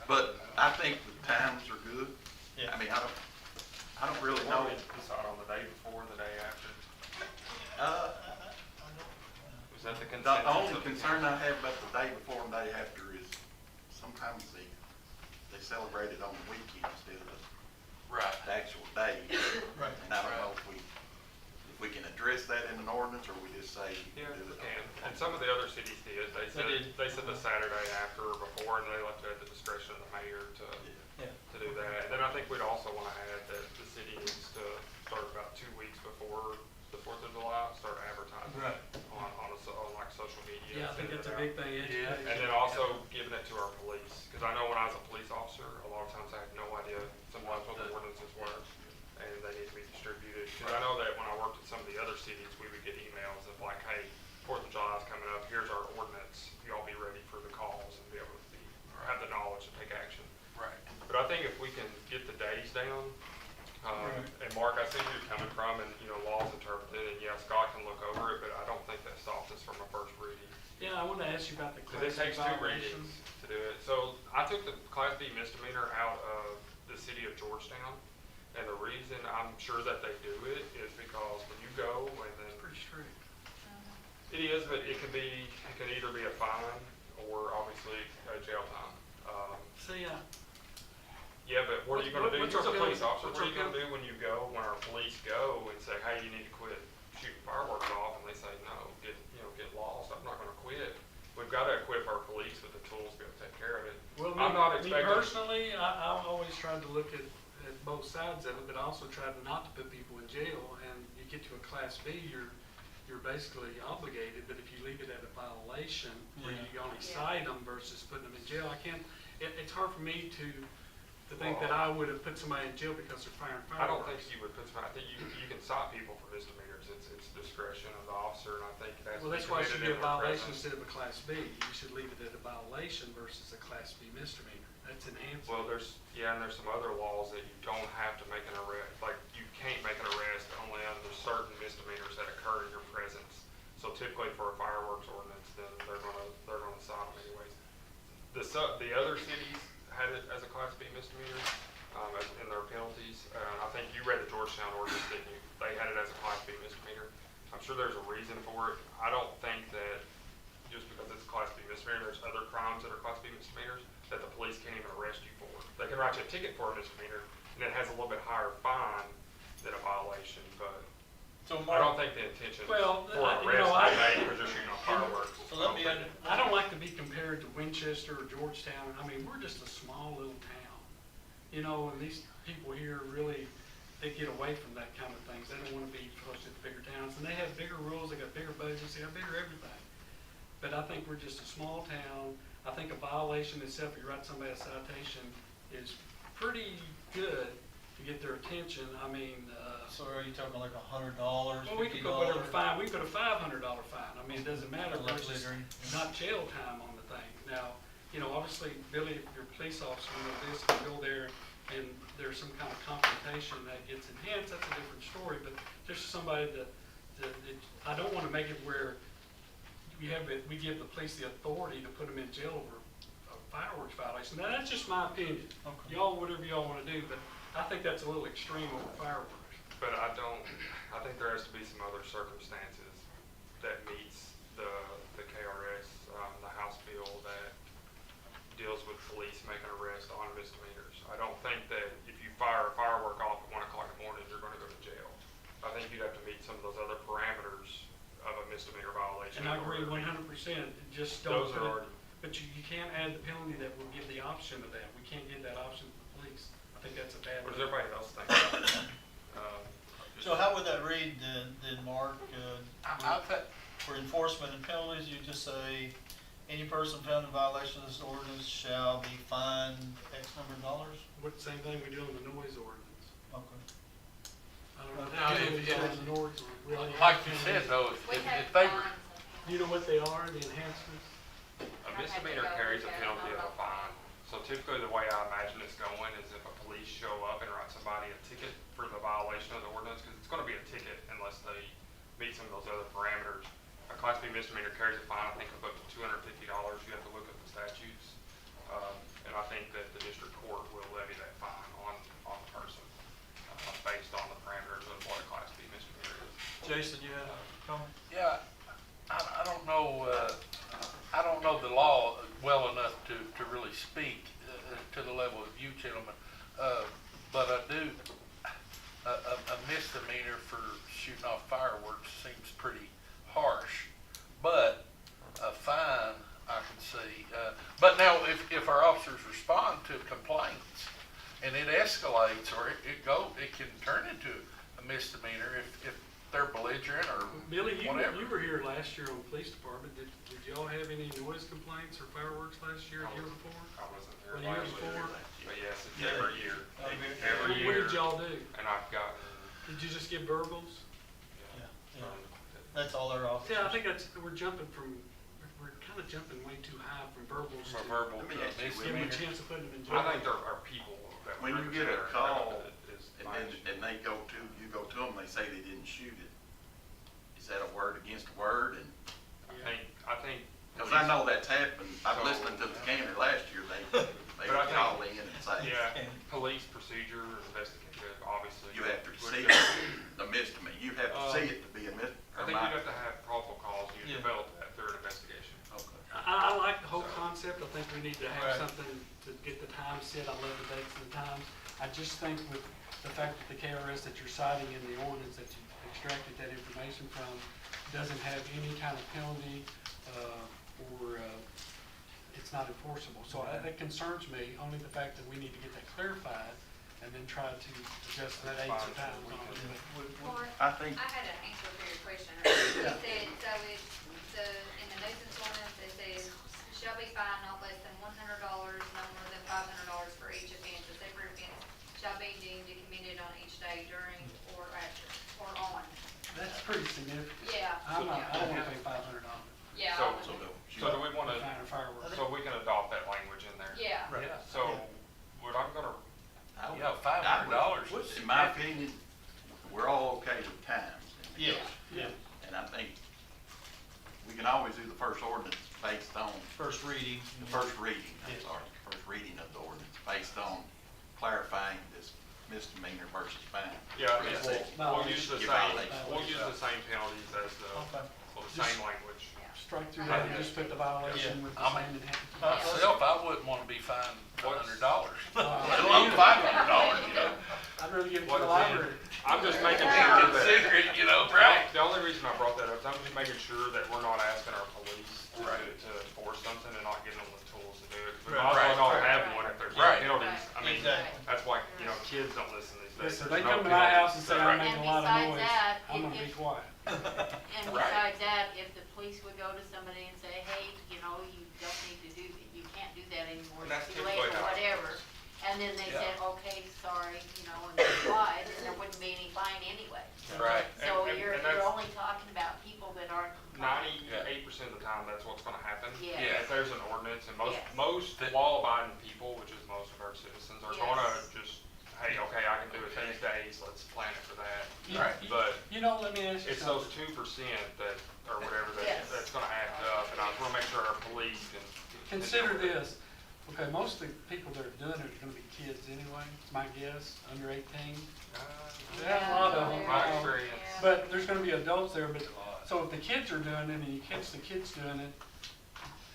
But I think the times are good. Yeah. I mean, I don't really What know. do we decide on the day before, the day after? Was that the The consensus? only of the concern council? I have about the day before and day after is sometimes they celebrate it on the weekend instead of Right. the actual day. Right. And I don't know if we can address that in an ordinance, or we just say. Yeah, do we it can. on- And some of the other cities did. They did. said the Saturday after or before, and they left it at the discretion of the mayor Yeah. to do that. And then I think we'd also want to add that the city needs to start about 2 weeks before the 4th of July, big thing, Yeah. education. And then also giving it to our police, because I know when I was a police officer, a lot of times I had no idea sometimes what the ordinances were, and they need to be distributed. Because I know that when I worked at some of the other cities, we would get emails of like, hey, 4th of July is coming up, here's our ordinance, y'all be ready for the calls and be able to have the knowledge to take action. Right. But I think if we can get the days down, and Mark, I see where you're coming from, and, you know, laws interpreted, and yeah, Scott can look over it, but I don't think that stops us from a first reading. Yeah, I wanted to ask you about the Because it class takes B 2 violations. readings to do it. So I took the Class B misdemeanor out of the city of Georgetown, and the reason I'm sure that they do it is because when you go and then, Pretty strict. it is, but it can either be a fine or obviously a jail time. See, Yeah, but what are you gonna do? What's You're our a police penalty? officer, What's what are our you gonna do when you go, when our police go and say, hey, you need to quit shooting fireworks off, and they say, no, get lost, I'm not gonna quit. We've gotta equip our police with the tools to take care of it. well, I'm not me expecting. personally, I always tried to look at both sides of it, but I also tried not to put people in jail. And you get to a class B, you're basically obligated, but if you leave it at a violation, where you only cite them versus putting them in jail, it's hard for me to think that I would have put somebody in jail because they're firing I don't think fireworks. you would put some, I think you can stop people for misdemeanors, it's discretion of the officer, and I think it has to Well, be that's why it should be committed a in their violation presence. instead of a class B. You should leave it at a violation versus a class B misdemeanor. That's enhanced. Well, and there's some other laws that you don't have to make an arrest, like, you can't make an arrest only under certain misdemeanors that occur in your presence. So typically for a fireworks ordinance, then they're gonna cite them anyways. The other cities had it as a class B misdemeanor, in their penalties. I think you read the Georgetown ordinance, didn't you? They had it as a class B misdemeanor. I'm sure there's a reason for it. I don't think that just because it's a class B misdemeanor, there's other crimes that are class B misdemeanors that the police can't even arrest you for. They can write you a ticket for a misdemeanor, and it has a little bit higher fine than a violation, but So I don't think the intention for Well, an you arrest know, is made because they're shooting off fireworks. So let me, I don't like to be compared to Winchester or Georgetown. I mean, we're just a small little town. You know, and these people here really, they get away from that kind of things. They don't want to be close to the bigger towns. And they have bigger rules, they got bigger budgets, they got bigger everything. But I think we're just a small town. I think a violation itself, if you write somebody a citation, is pretty good to get their attention. I mean, so are you talking like $100, well, we could put whatever fine, we put a $500 fine. I mean, it doesn't matter, Like versus littering. not jail time on the thing. Now, you know, obviously, Billy, if you're a police officer, you know this, if you go there and there's some kind of confrontation that gets enhanced, that's a different story. But just somebody I don't want to make it where we give the police the authority to put them in jail over a fireworks violation. Now, that's just my opinion. Okay. Y'all, whatever y'all want to do, but I think that's a little extreme over fireworks. But I think there has to be some other circumstances that meets the KRS, the House bill that deals with police making arrests on misdemeanors. I don't think that if you fire a firework off at 1 o'clock in the morning, you're gonna go to jail. I think you'd have to meet some of those other parameters of a misdemeanor violation. And I in agree order to 100%, meet- just don't Those put are it, already, but you can't add the penalty that will give the option of that. We can't give that option to the police. I think that's a bad what thing. does everybody else think? So how would that read then, Mark? I think, For enforcement and penalties, you just say, any person found in violation of this ordinance shall be fined X number of dollars? What, same thing we do on the noise ordinance. Okay. I don't know. Now, if if- it's on the noise or really- like you said though, We if have they were, fines. Do you know what they are, the enhancements? A misdemeanor carries a penalty of a fine. So typically, the way I imagine it's going is if a police show up and write somebody a ticket for the violation of the ordinance, because it's gonna be a ticket unless they meet some of those other parameters. A Class B misdemeanor carries a fine, I think, of up to $250. You have to look at the statutes. And I think that the district court will levy that fine on the person, based on the parameters of what a Class B misdemeanor is. Jason, you had a comment? yeah, I don't know, I don't know the law well enough to really speak to the level of you gentlemen, but I do, a misdemeanor for shooting off fireworks seems pretty harsh, but a fine, I can see, but now if our officers respond to complaints and it escalates or it can turn into a misdemeanor if they're belligerent or Billy, whatever. you were here last year on the police department. Did y'all have any noise complaints or fireworks last year, the year before? I wasn't here Or the year last year, before? but yes, it's Yeah. every year. Okay. Every What year, did y'all do? and I've gotten, Did you just give verbals? Yeah, yeah. um, That's all our officers. Yeah, I think we're kind of jumping way too high from verbals from a to verbal Let me to ask you, give them a When chance of putting them in I jail. think there are people that. When you get a represent call is and my then, issue. and they go to, you go to them, they say they didn't shoot it. Is that a word against a word? And, I think. cause I know that's happened. I've listened to the scanner last year, they But would I think- call in and say, Yeah, police procedure, investigative, obviously. you have to would see go- it, a misdemeanor. You have to see it to be a I think you'd have to have probable cause, you Yeah. develop that through an investigation. Okay. I like the whole concept. I think we need to have Right. something to get the time set. I love the dates and the times. I just think with the fact that the KRS that you're citing in the ordinance that you extracted that information from doesn't have any kind of penalty, or it's not enforceable. So that concerns me, only the fact that we need to get that clarified and then try to adjust that age and time on it. Mark, I think, I had an answer for your question. You Yeah. said, so it's, in the nuisance ordinance, it says, shall be fined not less than $100, no more than $500 for each offense. A separate offense shall be deemed committed on each day during or after, or on. That's pretty significant. Yeah. I don't yeah. wanna pay $500 Yeah. So- I would- so don't So shoot. do we wanna, for fire fireworks. so we can adopt that language in there? Yeah. Right. Yeah. So, what I'm gonna, I would- Yeah, $500 I would- is- In my opinion, we're all okay with times. Yes, Yeah. And I think we can always do the first ordinance based on, first reading. the first reading, I'm Yes. sorry, first reading of the ordinance, based on clarifying this misdemeanor versus fine. yeah, I Yes. think we'll use the You same, violate. we'll use the same penalties as Okay. the same language. Strike through that and just put the violation with the I same mean, enhancement. Myself, I wouldn't wanna be fined $100. $500, you know? I'd rather give it to What the is it? library. I'm just making sure that. Consider it, you know, right? The only reason I brought that up is I'm just making sure that we're not asking our police to enforce something and not giving them the tools to do it. We might as well not Right. have one if there's no Right. penalties. I mean, Exactly. that's why, kids don't listen these days. Listen, There's they no come to my house and penalties. say I'm Right. making a And lot of besides noise, that, I'm gonna be if- quiet. And Right. besides that, if the police would go to somebody and say, hey, you know, you don't need to do, you can't do that anymore, And that's it's too late or typically how it whatever. works. And then they Yeah. said, okay, sorry, you know, and they complied, and there wouldn't be any fine anyway. Right. So And you're that's- only talking about people that aren't compliant. 98% of the time, that's what's gonna happen. Yes. If there's an ordinance, and Yes. most law-abiding people, which is most of our citizens, are Yes. gonna just, hey, okay, I can do it these days, let's plan it for that. Right. But You know, let me ask you it's those something. 2% that, or whatever, Yes. that's gonna act up, and I just wanna make sure our police can. Consider this, okay, most of the people that are doing it are gonna be kids anyway, it's my guess, under 18. Yeah, a lot of them. My you know. experience. But there's gonna be adults there, but, so if the kids are doing it and you catch the kids doing it,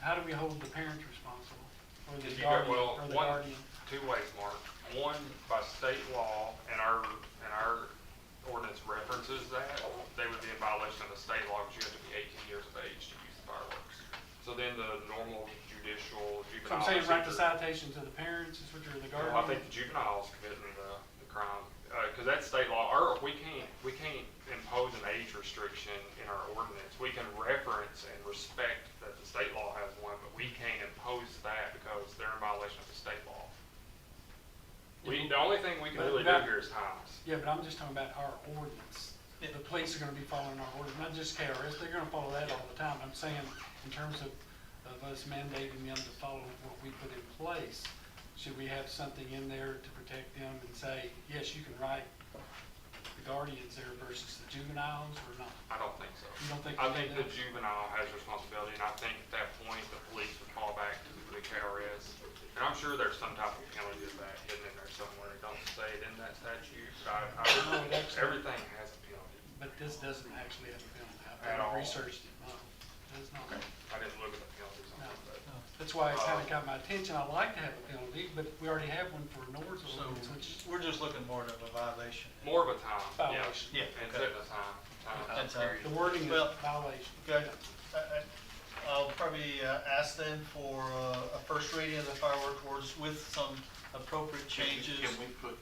how do we hold the parents responsible? Or the If you go- guardian, well, or the one- guardian? Two ways, Mark. One, by state law, and our ordinance references that, they would be in violation of the state law, because you have to be 18 years of age to use the fireworks. So then the normal judicial So juvenile. I'm saying write the procedure- citation to the parents, is what you're the guardian? Well, I think the juvenile's committing the crime, because that's state law, or we can't impose an age restriction in our ordinance. We can reference and respect that the state law has one, but we can't impose that because they're in violation of the state law. The only thing we can But really do that- here is times. Yeah, but I'm just talking about our ordinance. The police are gonna be following our ordinance, not just KRS, they're gonna follow that all the time. I'm saying, in terms of us mandating them to follow what we put in place, should we have something in there to protect them and say, yes, you can write the guardians there versus the juveniles, or not? I don't think so. You don't think I we think need the that? juvenile has responsibility, and I think at that point, the police would fall back to the KRS. And I'm sure there's some type of penalty of that hidden in there somewhere. It don't say it in that statute, but No, it actually- everything has a penalty. But this doesn't actually have a penalty. At all. I've researched it, no, it does not. I didn't look at the penalties on No. it, but. That's why it kinda got my attention. I like to have a penalty, but we already have one for Noah's So ordinance, which we're just looking more at a violation. More of a time, yeah. Violation. Yeah, And okay. setting a time. That's the wording is Well, violation. Okay, I'll probably ask then for a first reading of the fireworks orders with some appropriate changes. Can we put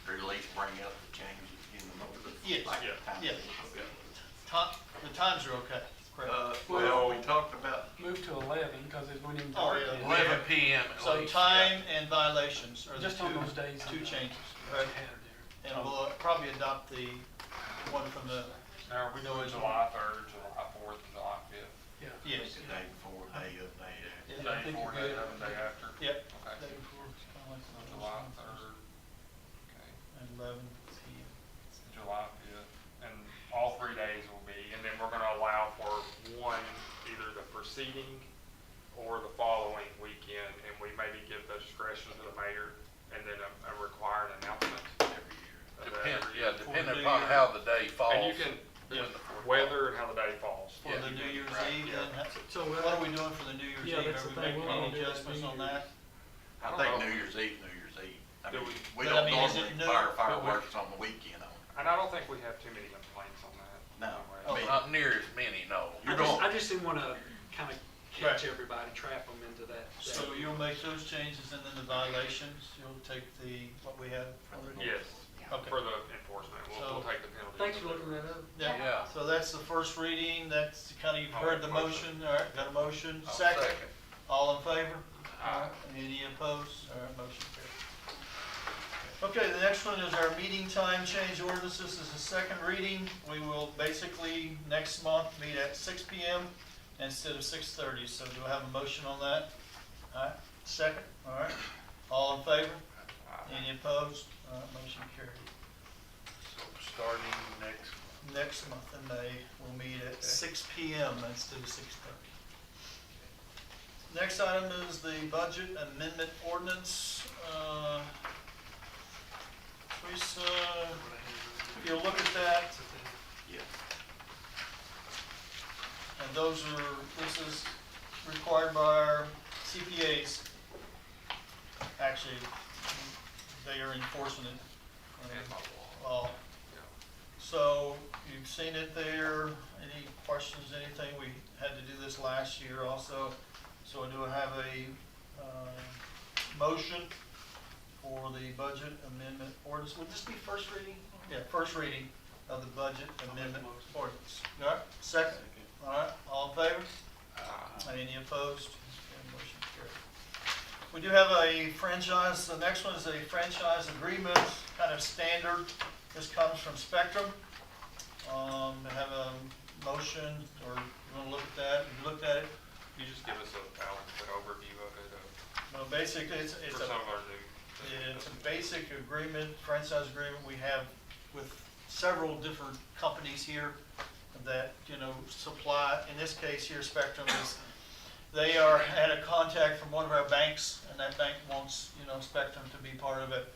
the release, bring up the changes in the Yes. Like Yeah. time. Yeah. Okay. The times are okay, correct? Well, we talked about, Move to 11, because it's when in Oh, dark. yeah. 11 PM at So least. time and violations are the Just on those days. two changes. Right. Right? And we'll probably adopt the one from the, Now, are we doing July 3rd, July 4th, and July 5th? Yeah. yes. the day before, day of, day after. Yeah, I Day think before, you're day good. of, and day after? Yep. Okay. Day before, it's kinda like the July last one. 3rd, okay, And 11 p.m. July 5th, and all 3 days will be, and then we're gonna allow for one, either the preceding or the following weekend, and we maybe give the discretion to the mayor, and then a required announcement every year. of that Depend, every yeah, year. depending upon how the day falls. And you can, Yeah. weather and how the day falls. For Yeah, the you New can- Year's right, Eve, yeah. then, So, what are we doing for the New Year's Yeah, Eve? that's Are the we thing, making we're any gonna do that adjustments New on Year's. that? I don't think know. New Year's Eve, New Year's Eve. I Do mean, we- we But I don't mean, is it normally new- fire but fireworks on the weekend on it. And I don't think we have too many complaints on that. No. anyway. Oh, I mean, Not near as many, no. You're going, I just didn't want to kind of Right. catch everybody, trap them into that. So you'll make those changes and then the violations, you'll take the, what we have already? Yes, Okay. for the enforcement, we'll take the penalty. Thanks for looking that up. Yeah. So that's the first reading, that's kind of, you've I'll heard make the a motion. motion, all right, got a motion, I'll second, all in favor? Aye. Any opposed? All right, motion carried. Okay, the next one is our meeting time change ordinance, this is the second reading, we will basically, next month, meet at 6 p.m. instead of 6:30, so do I have a motion on that? All right, second, all right, all in favor? Any opposed? All right, motion carried. So starting next, Next month in May, we'll meet at 6 p.m. instead of 6:30. Next item is the budget amendment ordinance. Teresa, if you look at that, yeah, and those are, this is required by our CPAs. Actually, they are enforcing it. And by law. Law. So you've seen it there. Any questions, anything? We had to do this last year also. So do I have a motion for the budget amendment ordinance? Would this be first reading? Yeah, first reading of the budget amendment ordinance. All right, second? All right, all in favor? Any opposed? Okay, motion carried. We do have a franchise, the next one is a franchise agreement, kind of standard. This comes from Spectrum. I have a motion, or you want to look at that? You looked at it? You just give us a balanced overview of it, Well, basically, it's for some of our new. it's a basic agreement, franchise agreement we have with several different companies here that, supply, in this case here, Spectrum is, they had a contact from one of our banks, and that bank wants, Spectrum to be part of it.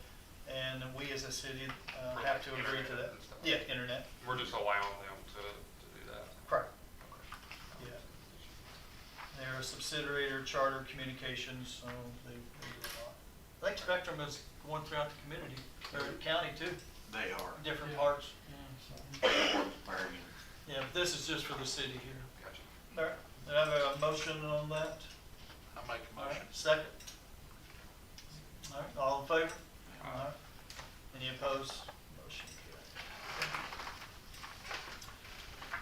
And we as a city For have to like agree to internet that. and stuff. Yeah, internet, We're just allowing them to do that. correct. Yeah. They're a subsidiary or Charter Communications, so they do a lot. I think Spectrum is going throughout the community, or the county too, they are. different Yeah. parts. Marion. Yeah, but this is just for the city here. Gotcha. All right, do I have a motion on that? I make a All motion. right, second. All right, all in favor? All right. Any opposed? Motion carried.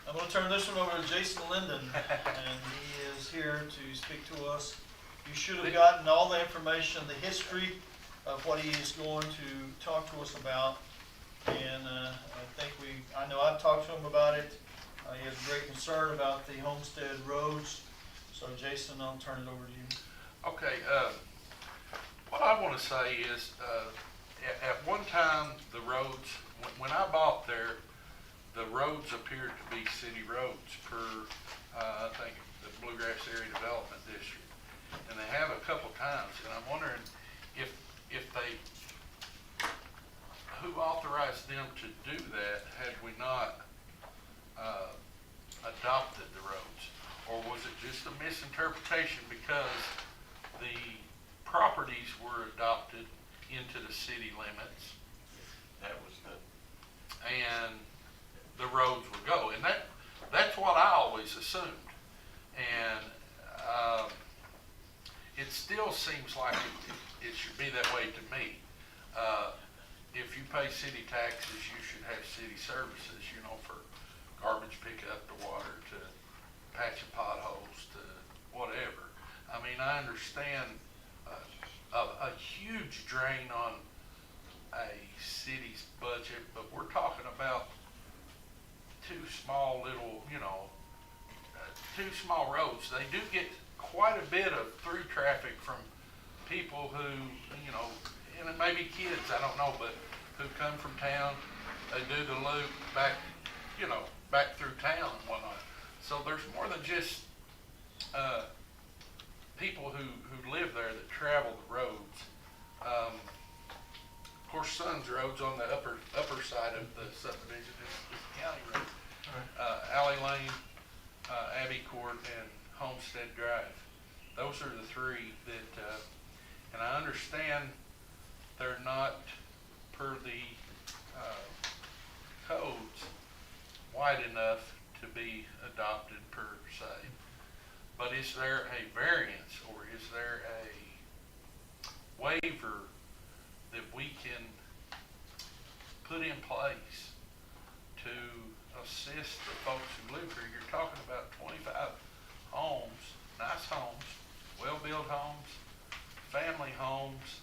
I'm going to turn this one over to Jason Linden, and he is here to speak to us. You should have gotten all the information, the history of what he is going to talk to us about. And I know I've talked to him about it. He has great concern about the homestead roads. So Jason, I'll turn it over to you. Okay, what I want to say is, at one time, the roads, when I bought there, the roads appeared to be city roads per, I think, the Bluegrass Area Development District. And they have a couple times, and I'm wondering if they, who authorized them to do that had we not adopted the roads? Or was it just a misinterpretation because the properties were adopted into the city limits That was the, and the roads would go? And that's what I always assumed. And it still seems like it should be that way to me. if you pay city taxes, you should have city services, you know, for garbage pickup to water to patching potholes to whatever. I mean, I understand a huge drain on a city's budget, but we're talking about two small little, you know, two small roads. They do get quite a bit of through traffic from people who, you know, and it may be kids, I don't know, but who come from town, they do the loop back, you know, back through town and whatnot. So there's more than just, people who live there that travel the roads. Of course, Sun's Road's on the upper side of the subdivision, is county road. Alley Lane, Abbey Court, and Homestead Drive. Those are the three that, and I understand they're not per the, codes wide enough to be adopted per se. But is there a variance or is there a waiver that we can put in place to assist the folks who live here? You're talking about 25 homes, nice homes, well-built homes, family homes,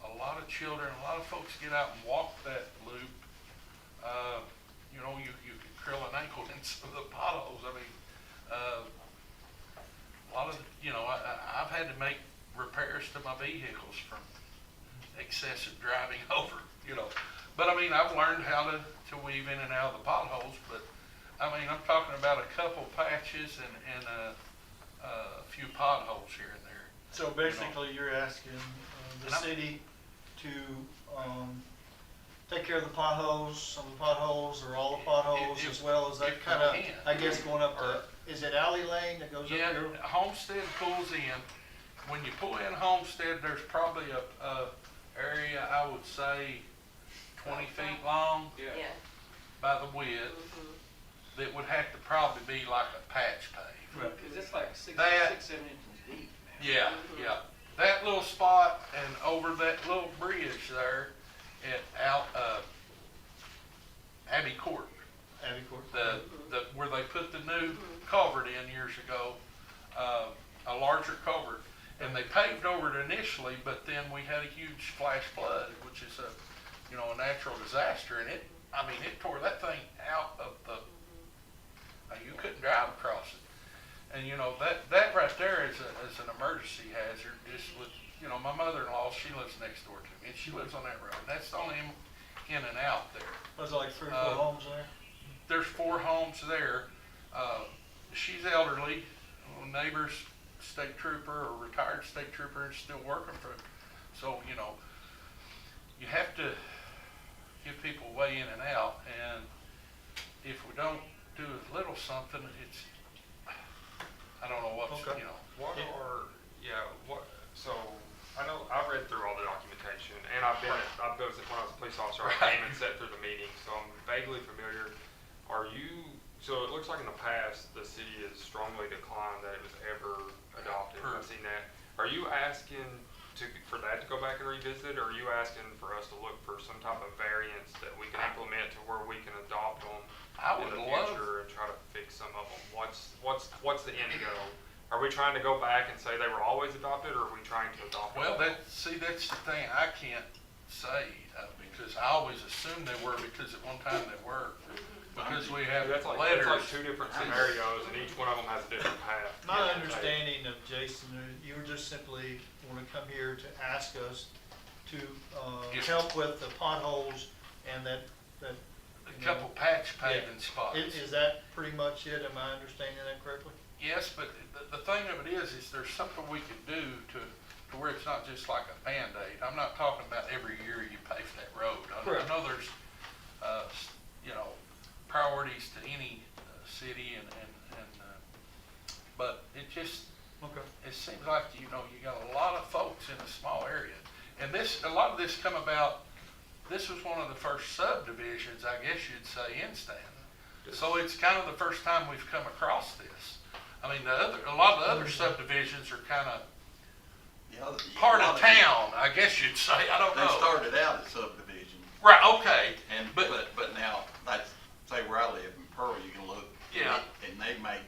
a lot of children, a lot of folks get out and walk that loop. You know, you could krill an ankle in some of the potholes. I mean, a lot of, you know, I've had to make repairs to my vehicles from excessive driving over, you know. But I mean, I've learned how to weave in and out of the potholes, but I mean, I'm talking about a couple patches and a few potholes here and there. So basically, you're asking the And city to take care of the potholes, some of the potholes, or all the potholes, If- as well as that if kind of, we can. I guess, going up to, is it Alley Lane that goes up Yeah, here? Homestead pulls in. When you pull in Homestead, there's probably a area, I would say, 20 feet long Yeah. by the width, that would have to probably be like a patch pave. Right. Cause it's like six, That- 7 inches deep now. Yeah, yeah. That little spot and over that little bridge there at Abbey Court, Abbey Court. where they put the new culvert in years ago, a larger culvert, and they paved over it initially, but then we had a huge flash flood, which is a natural disaster, and it tore that thing out of the, you couldn't drive across it. And that right there is an emergency hazard, just with, my mother-in-law, she lives next door to me, and she lives on that road, and that's the only in and out there. Was it like 3 or 4 homes there? There's 4 homes there. She's elderly, neighbor's state trooper or retired state trooper and still working for him. So, you have to give people a way in and out, and if we don't do a little something, I don't know what's, Okay. So, I know, I've read through all the documentation, and when I was a police officer, I came and sat through the meeting, so I'm vaguely familiar. So it looks like in the past, the city has strongly declined that it was ever adopted, I've seen that. Are you asking for that to go back and revisit, or are you asking for us to look for some type of variance that we can implement to where we can adopt them I in would the love. future and try to fix some of them? What's the end goal? Are we trying to go back and say they were always adopted, or are we trying to adopt them? Well, that's the thing, I can't say, because I always assumed they were, because at one time they were. Because we have That's like letters. 2 different scenarios, and each one of them has a different path. My Yeah. understanding of Jason, you were just simply want to come here to ask us to Yes. help with the potholes and that. A couple patch paving spots. Is that pretty much it? Am I understanding that correctly? Yes, but the thing of it is there's something we could do to where it's not just like a Band-Aid. I'm not talking about every year you pave that road. I Correct. know there's, priorities to any city but it just, Okay. it seems like, you got a lot of folks in a small area. And a lot of this come about, this was one of the first subdivisions, I guess you'd say, in Stanton. So it's kind of the first time we've come across this. I mean, a lot of the other subdivisions are kind of part of town, I guess you'd say, I don't They know. started out as subdivisions, Right, okay, And, but, but now, like, say where I live in Pearl, you can look. Yeah. And they made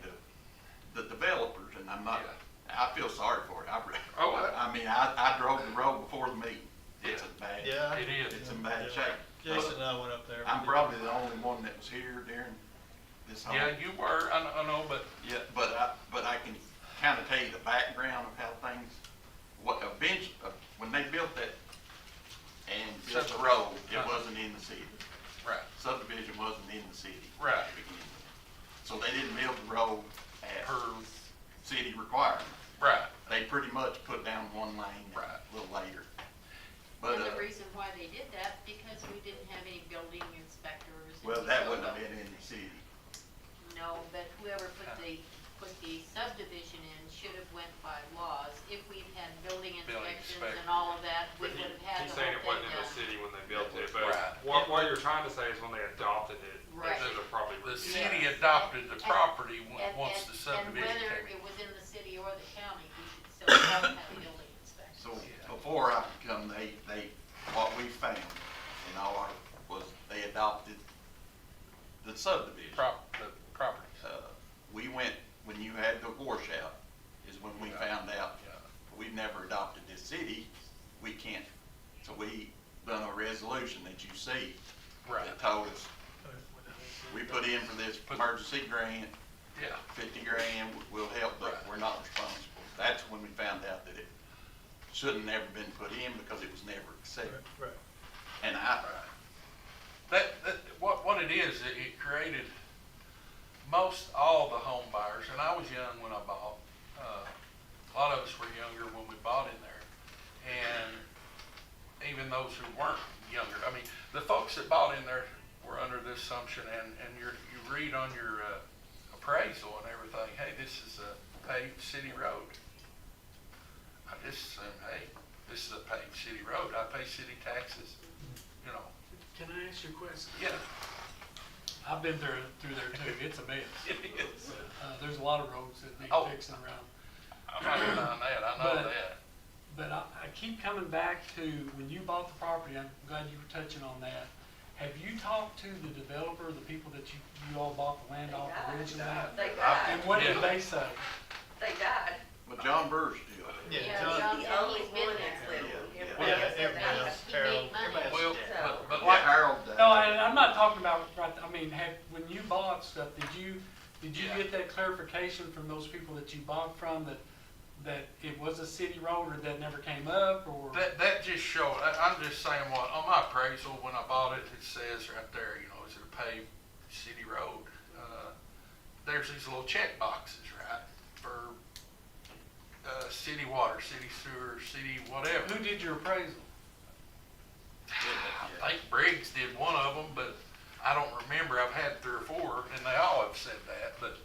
the developers, and I'm not, I feel sorry for it. Oh, I mean, I drove the road before the meeting. It's a bad, Yeah. it is. it's in bad Yeah. shape. Jason and I went up there. I'm probably the only one that was here during this whole. Yeah, you were, I know, but, Yeah, but I can kind of tell you the background of how things, what eventually, when they built that and built the road, it wasn't in the city. right, Subdivision wasn't in the city. Right. To begin with. So they didn't build the road at per, city requirement. right, They pretty much put down one lane Right. a little later. But, And the reason why they did that, because we didn't have any building inspectors. and well, we that still wouldn't have don't. been in the city. No, but whoever put the subdivision in should have went by laws. If we'd had building inspections and all of that, we But would have had he's the whole saying it wasn't thing in the done. city when they built it, but Right. what you're trying to say is when they adopted it, they Right. should have probably. the reviewed city it. adopted the And- property And- once the subdivision And whether came in. it was in the city or the county, we should still have building inspections. So before I could come, they, what we found in all our, was they adopted the subdivision. The properties. We went, when you had the washout, is when we found out, Yeah. we've never adopted this city, we can't. So we done a resolution that you see Right, that told us, we put in for this emergency grant, yeah, 50 grand, we'll help, but Right. we're not responsible. That's when we found out that it shouldn't never been put in because it was never accepted. Right. And right. What it is, it created most all the home buyers, and I was young when I bought, a lot of us were younger when we bought in there, and even those who weren't younger, I mean, the folks that bought in there were under the assumption, and you read on your appraisal and everything, hey, this is a paved city road. I just assumed, hey, this is a paved city road, I pay city taxes, you know. Can I ask you a question? Yeah. I've been through there too, it's a mess. It is. There's a lot of roads that need Oh. fixing around. I'm not denying that, I know But- that. But I keep coming back to, when you bought the property, I'm glad you were touching on that. Have you talked to the developer, the people that you all bought the land off originally? They And died, what did Yeah. they say? they died. But John Burr's still there. Yeah, John- John, The and only he's been one there. that's living. Yeah, Everybody yeah, else has everybody died. else. He made money. Well, So- but Yeah, like, Harold died. No, and I'm not talking about, right, I mean, when you bought stuff, did you Yeah. get that clarification from those people that you bought from that it was a city road or that never came up or? that just showed, I'm just saying what, on my appraisal, when I bought it, it says right there, you know, is it a paved city road? There's these little check boxes, right, for, city water, city sewer, city whatever. Who did your appraisal? I think Briggs did one of them, but I don't remember, I've had 3 or 4, and they all have said that, but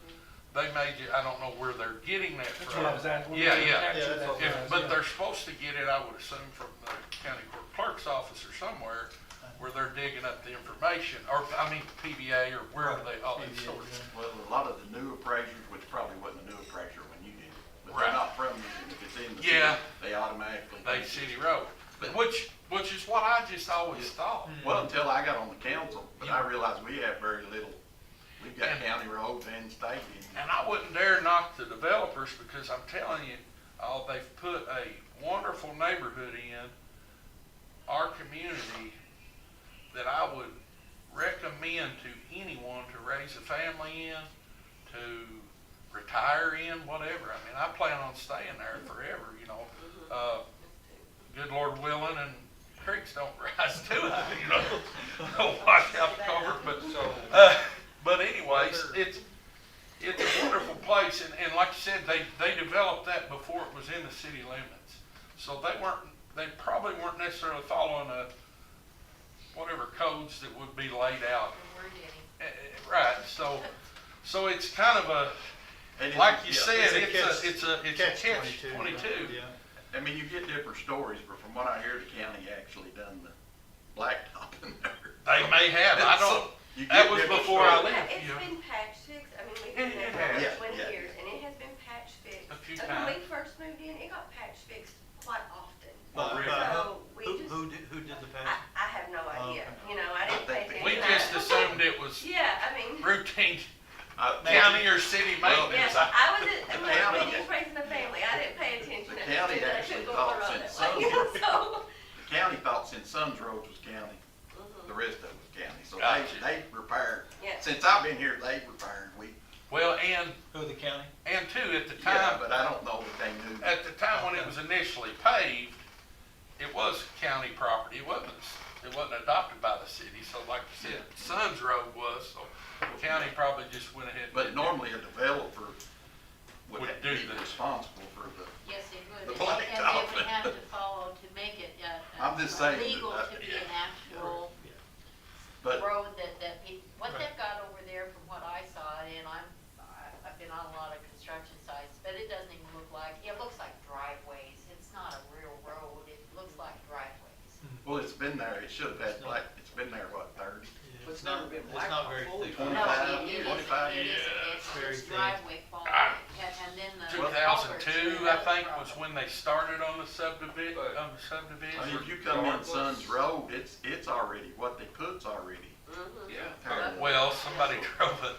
they made you, I don't know where they're getting that That's from. what I was asking. Yeah, yeah. Yeah, that's what If- But they're supposed to get it, I would assume, from the county clerk's office or somewhere, where they're digging up the information, or, I mean, PBA, or wherever they, all that PBA, sort of. yeah. Well, a lot of the new appraisers, which probably wasn't a new appraiser when you did it, but Right. they're not from you, and if it's in the city, Yeah. they automatically. They think city it's- road, But- which is what I just always thought. Well, until I got on the council, but I Yeah. realized we have very little, we've got And- county roads and state. And I wouldn't dare knock the developers, because I'm telling you, they've put a wonderful neighborhood in our community that I would recommend to anyone to raise a family in, to retire in, whatever. I mean, I plan on staying there forever, you know. Good Lord willing, and creeks don't rise too high, you know. Don't wash out the culvert, but anyways, it's a wonderful place, and like you said, they developed that before it was in the city limits. So they probably weren't necessarily following whatever codes that would be laid out. We're getting. Right, so it's kind of And it's- like you yeah, said, it's a it's a catch 22. Yeah. I mean, you get different stories, but from what I hear, the county actually done the blacktop in there. They may have, I don't, You that get was different before I stories. left, It's you know. been patch fixed, I mean, we've It- been there it for has. Yeah, 20 yeah. years, and it has been patch fixed. A few But times. when we first moved in, it got patch fixed quite often. But, So we just, Who did the I, patch? I have no Oh, idea. okay. county or city Well, maintenance. Yes, I was The at my county- meetings raising the family, I didn't pay attention. The It was county good that I actually couldn't go on the thought road since that way. So, The county thought since Sons Road was county, the rest of it was county, so Gotcha. they repaired. Yeah. Since I've been here, they've repaired, Well, and Who, the county? too, at the yeah, time, but I don't know that they knew. at the time when it was initially paved, it was county property. It wasn't adopted by the city. So like you said, Sons Road was, so the county probably just went ahead and But did normally a developer would Would have do to be this. responsible for the, Yes, it would. The And blacktop. they would have to follow to make it, I'm just saying that legal I- to be an actual but road that people, what they've got over there from what I saw, and I've been on a lot of construction sites, but it doesn't even look like, it looks like driveways. It's not a real road. It looks like driveways. well, it's been there, it should have had it's been there, what, 30? But it's never been It's not very blacktop fully. thick. No, 25 it 25 isn't. It years. isn't. It's Very just thin. driveway quality. Ah. And then the. 2002, I culverts, think, that's was the when they started on the subdivision. I mean, if you come in Sons Road, it's already, what they put's already. Yeah. turned. Well, somebody drove a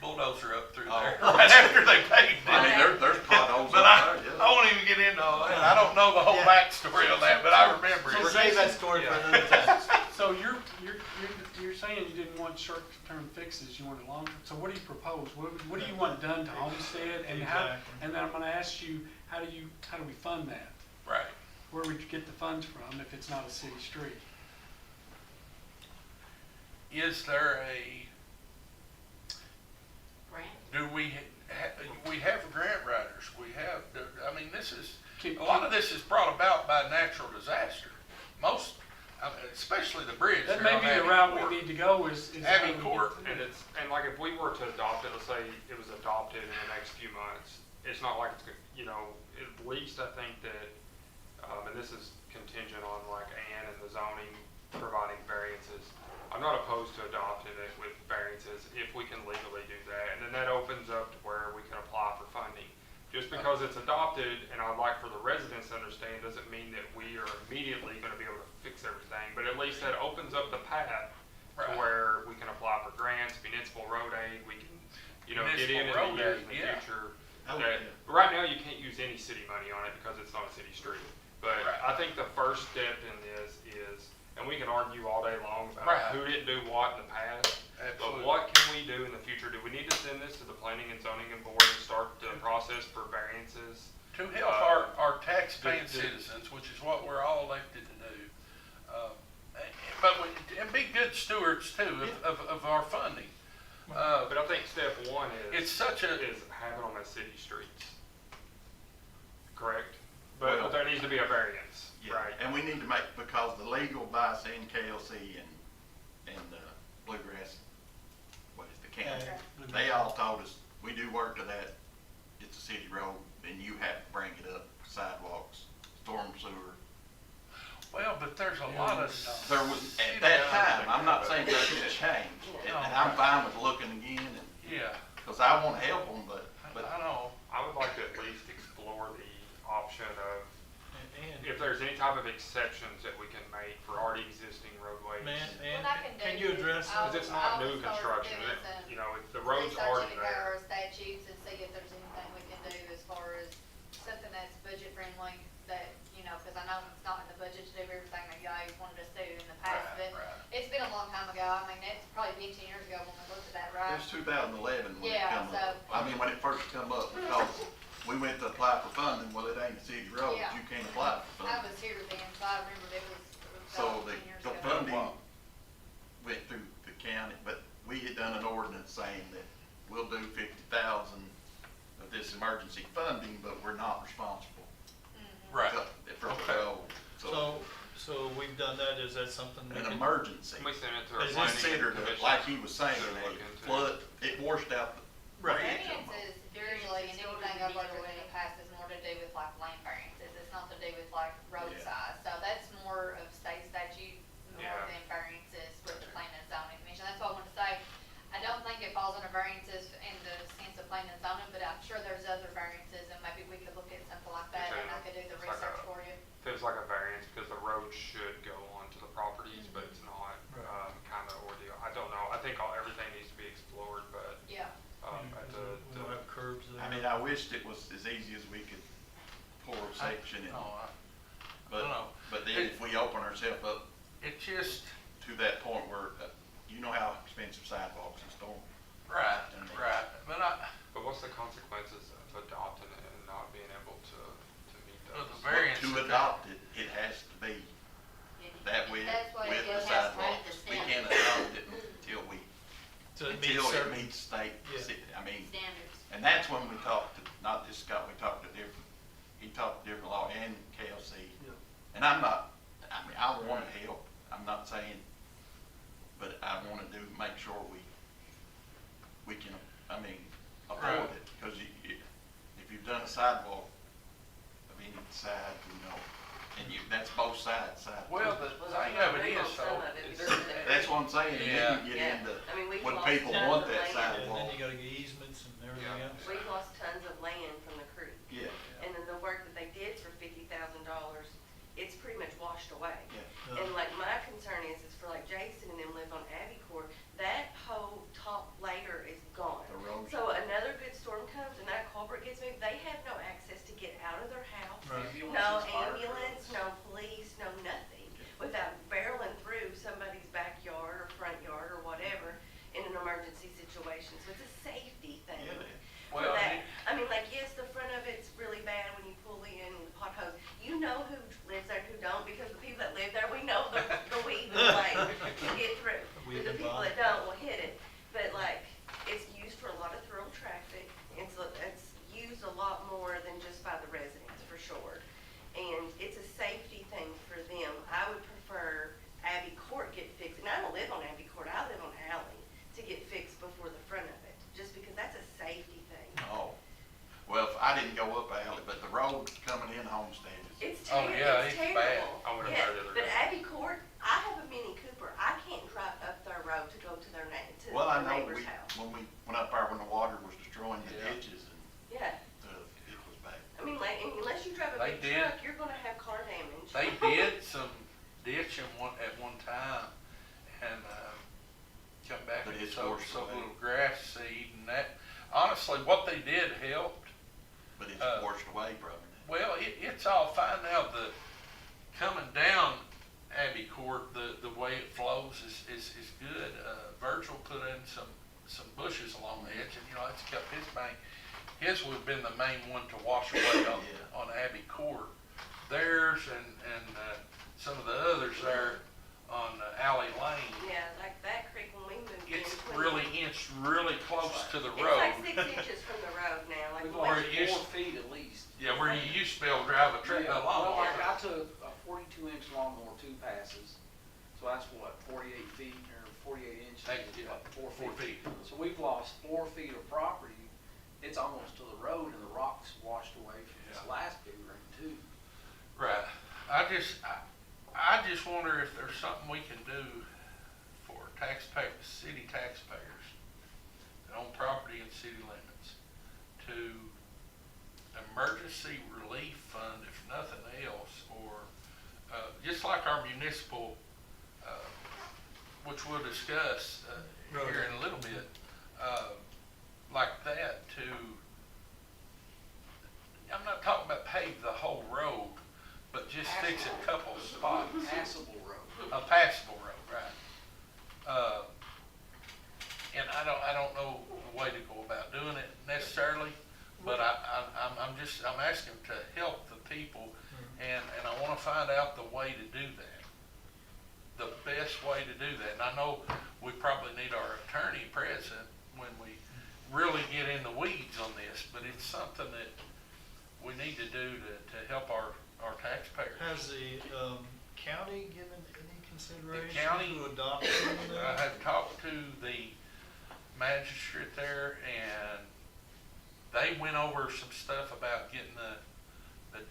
bulldozer up through Oh. there right after they paved I mean, it. there's potholes But up there, I won't even get into all that. I don't know the whole Yeah. backstory on that, but I remember We'll it. save that story for another time. So you're saying you didn't want short-term fixes, you wanted long-term, so what do you propose? What do you want done to Homestead, and how, Exactly. and then I'm gonna ask you, how do we fund that? Right. Where would you get the funds from if it's not a city street? Is there a, Grant. do we have grant writers? We have, I mean, Can- a lot of this is brought about by natural disaster. Most, especially the bridge. That there may on be the Abbey route Court. we need to go is. how Abbey we get Court, to And it. like if we were to adopt it, let's say it was adopted in the next few months, it's not like it's, at least I think that, and this is contingent on like Ann and the zoning providing variances. I'm not opposed to adopting it with variances if we can legally do that, and then that opens up to where we can apply for funding. Just because it's adopted, and I'd like for the residents to understand, doesn't mean that we are immediately gonna be able to fix everything, but at least that opens up the path to Right. where we can apply for grants, municipal road aid, we can, get in Municipal the road years aid, in the yeah. future. Oh, That- yeah. Right now, you can't use any city money on it because it's not a city street. But Right. I think the first step in this is, and we can argue all day long about Right. who didn't do what in the past, but Absolutely. what can we do in the future? Do we need to send this to the planning and zoning and board and start the process for variances? To help our tax-paying citizens, which is what we're all elected to do. And be good stewards too of our funding. But I think step one It's such a, is having them as city streets. Correct? But Well- there needs to be a variance, Yeah, right? and we need to make, because the legal by saying KLC and Bluegrass, what is the county? Okay. They all told us, we do work to that, it's a city road, then you have to bring it up, sidewalks, storm sewer. well, but there's a lot of. There was, at that time, I'm not saying that has changed, and I'm fine with looking again, and, Yeah, because I want to help them, but I know. I would like to at least explore the option of, And, if there's any type of exceptions that we can make for already existing roadways. man, and What I can can do you is address I'll- Because it's I not will new start construction, doing if the road's already researching there. our statutes and see if there's anything we can do as far as something that's budget friendly, that, because I know it's not in the budget to do everything that you guys wanted us to do in the past, Right, but right. it's been a long time ago. I mean, it's probably 15 years ago when we looked at that, it right? was 2011 when it Yeah, come up. so- I mean, when it first come up, because we went to apply for funding, well, it ain't a city road, Yeah. you can't apply for I funding. was here then, so I remember it was So about 10 years the ago. funding went through the county, but we had done an ordinance saying that we'll do 50,000 of this emergency funding, but we're not responsible Right. for the Okay. road. so we've done that, is that something? we An can- emergency. We send it to our It's planning considered, commission. like he was saying, to look a into. flood, it washed out the Right. bridge. Variances usually, and anything I've looked at in the past is more to do with like land variances, it's not to do with like road Yeah. size. So that's more of state statute, more Yeah. than variances with the planning and zoning commission. That's what I want to say. I don't think it falls under variances in the sense of planning and zoning, but I'm sure there's other variances, and maybe we could look at something like that, and I could do the It's like research a- for you. Feels like a variance because the road should go onto the properties, but it's not, Right. kind of ordeal. I don't know. I think everything needs to be explored, but, Yeah. at the I wished it was as easy as we could pour a section and, No. but then if we open ourselves up It just, to that point where, you know how expensive sidewalks and storm. right, but But what's the consequences of adopting it and not being able to meet Well, those? the variance To that- adopt it, it has to be that with, That's why with it the has to sidewalks. meet the We standards. can't adopt it until we, So it meets until it certain, meets state, Yeah. I mean, Standards. and that's when we talked to, not just Scott, we talked to different, he talked to different law and KLC. Yeah. And I'm not, I mean, I wanna help, I'm not saying, but I wanna make sure we can, I mean, afford Right. it. Cause if you've done a sidewalk of any side, you know, and that's both sides. well, the thing of it is, though, That's what I'm saying, and then you Yeah. get into, I mean, we've when lost people tons want of that land. and sidewalk. then you gotta get easements and everything Yeah. else. We've lost tons of land from the creek. Yeah, And then the work that they did for $50,000, it's pretty much washed away. yeah. And like my concern is for like Jason and them live on Abbey Court, that whole top layer is gone. Erosion. So another good storm comes and that culvert gets moved, they have no access to get out of their house. Right. No ambulance, no police, no nothing, without barreling through somebody's backyard or front yard or whatever in an emergency situation. So it's a safety thing. Yeah. For well, that, I mean, like, yes, the front of it's really bad when you pull in the potholes. You know who lives there, who don't, because the people that live there, we know the weed and the way to get through. Weed But the and people bomb. that don't will hit it. But like, it's used for a lot of through traffic. It's used a lot more than just by the residents, for sure. And it's a safety thing for them. I would prefer Abbey Court get fixed, and I don't live on Abbey Court, I live on Alley, to get fixed before the front of it, just because that's a safety thing. Oh, well, I didn't go up Alley, but the road coming in Homestead is, It's Oh, terrible, yeah, it's it's bad. terrible. I would've Yeah, heard it but earlier. Abbey Court, I have a Mini Cooper, I can't drive up their road to go to their to well, I their know neighbor's we, house. when we went up there when the water was destroying the Yeah. ditches and, Yeah, it was bad. I mean, like, and unless you drive a They big did. truck, you're gonna have car damage. they did some ditching at one time, and, come back But and it's sowed washed some away. little grass seed, and that, honestly, what they did helped. But it's Uh, washed away probably now. Well, it's all fine now. The coming down Abbey Court, the way it flows is good. Virgil put in some bushes along the edge, and it's kept his bank. His would have been the main one to wash away on Abbey Court. Theirs and some of the others there on Alley Lane. Yeah, like that creek when we moved in. It's 20 really close to the It's road. like 6 inches from the road now, like. We've the lost way- Where it used- 4 feet at least. Yeah, where you used to be able to drive a Well, lawnmower. like I took a 42-inch lawnmower, 2 passes, so that's what, 48 feet or 48 inches, Yeah, what, 4 4 feet. feet. So we've lost 4 feet of property. It's almost to the road and the rocks washed away from this Yeah. last big rain too. Right. I just wonder if there's something we can do for city taxpayers that own property in city limits to emergency relief fund, if nothing else, or, just like our municipal, which we'll discuss, here in a little bit, like that I'm not talking about pave the whole road, but just fix a couple spots. Passable road. A passable road, right. And I don't know the way to go about doing it necessarily, but I'm asking to help the people, and I wanna find out the way to do that. The best way to do that, and I know we probably need our attorney present when we really get in the weeds on this, but it's something that we need to do to help our taxpayers. Has the county given any consideration county- to adopting I that? have talked to the magistrate there, and they went over some stuff about getting the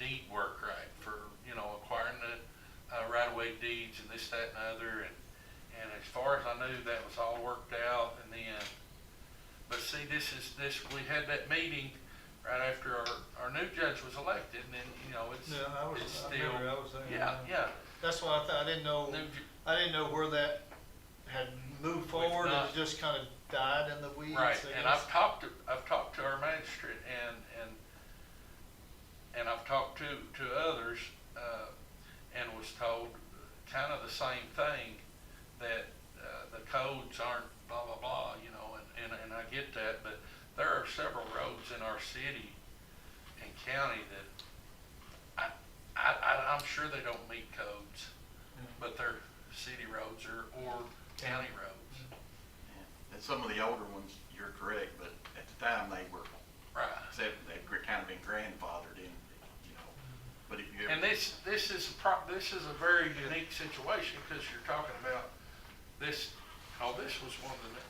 deed work right for, acquiring the right-of-way deeds and this, that, and the other, and as far as I knew, that was all worked out, and then, but see, we had that meeting right after our new judge was elected, and then, it's Yeah, I still. remember I was there. Yeah. That's why I didn't know, New I didn't know where that had moved forward, and not- it just kind of died in the weeds. Right, I and guess. I've talked to our magistrate, and talked to others, and was told kind of the same thing, that, the codes aren't blah, blah, blah, you know, and I get that, but there are several roads in our city and county that I'm sure they don't meet codes, but they're city roads or county roads. And some of the older ones, you're correct, but at the time they were, Right. they'd kind of been grandfathered in, you know. But if you ever. And this is a very unique situation, because you're talking about this, this was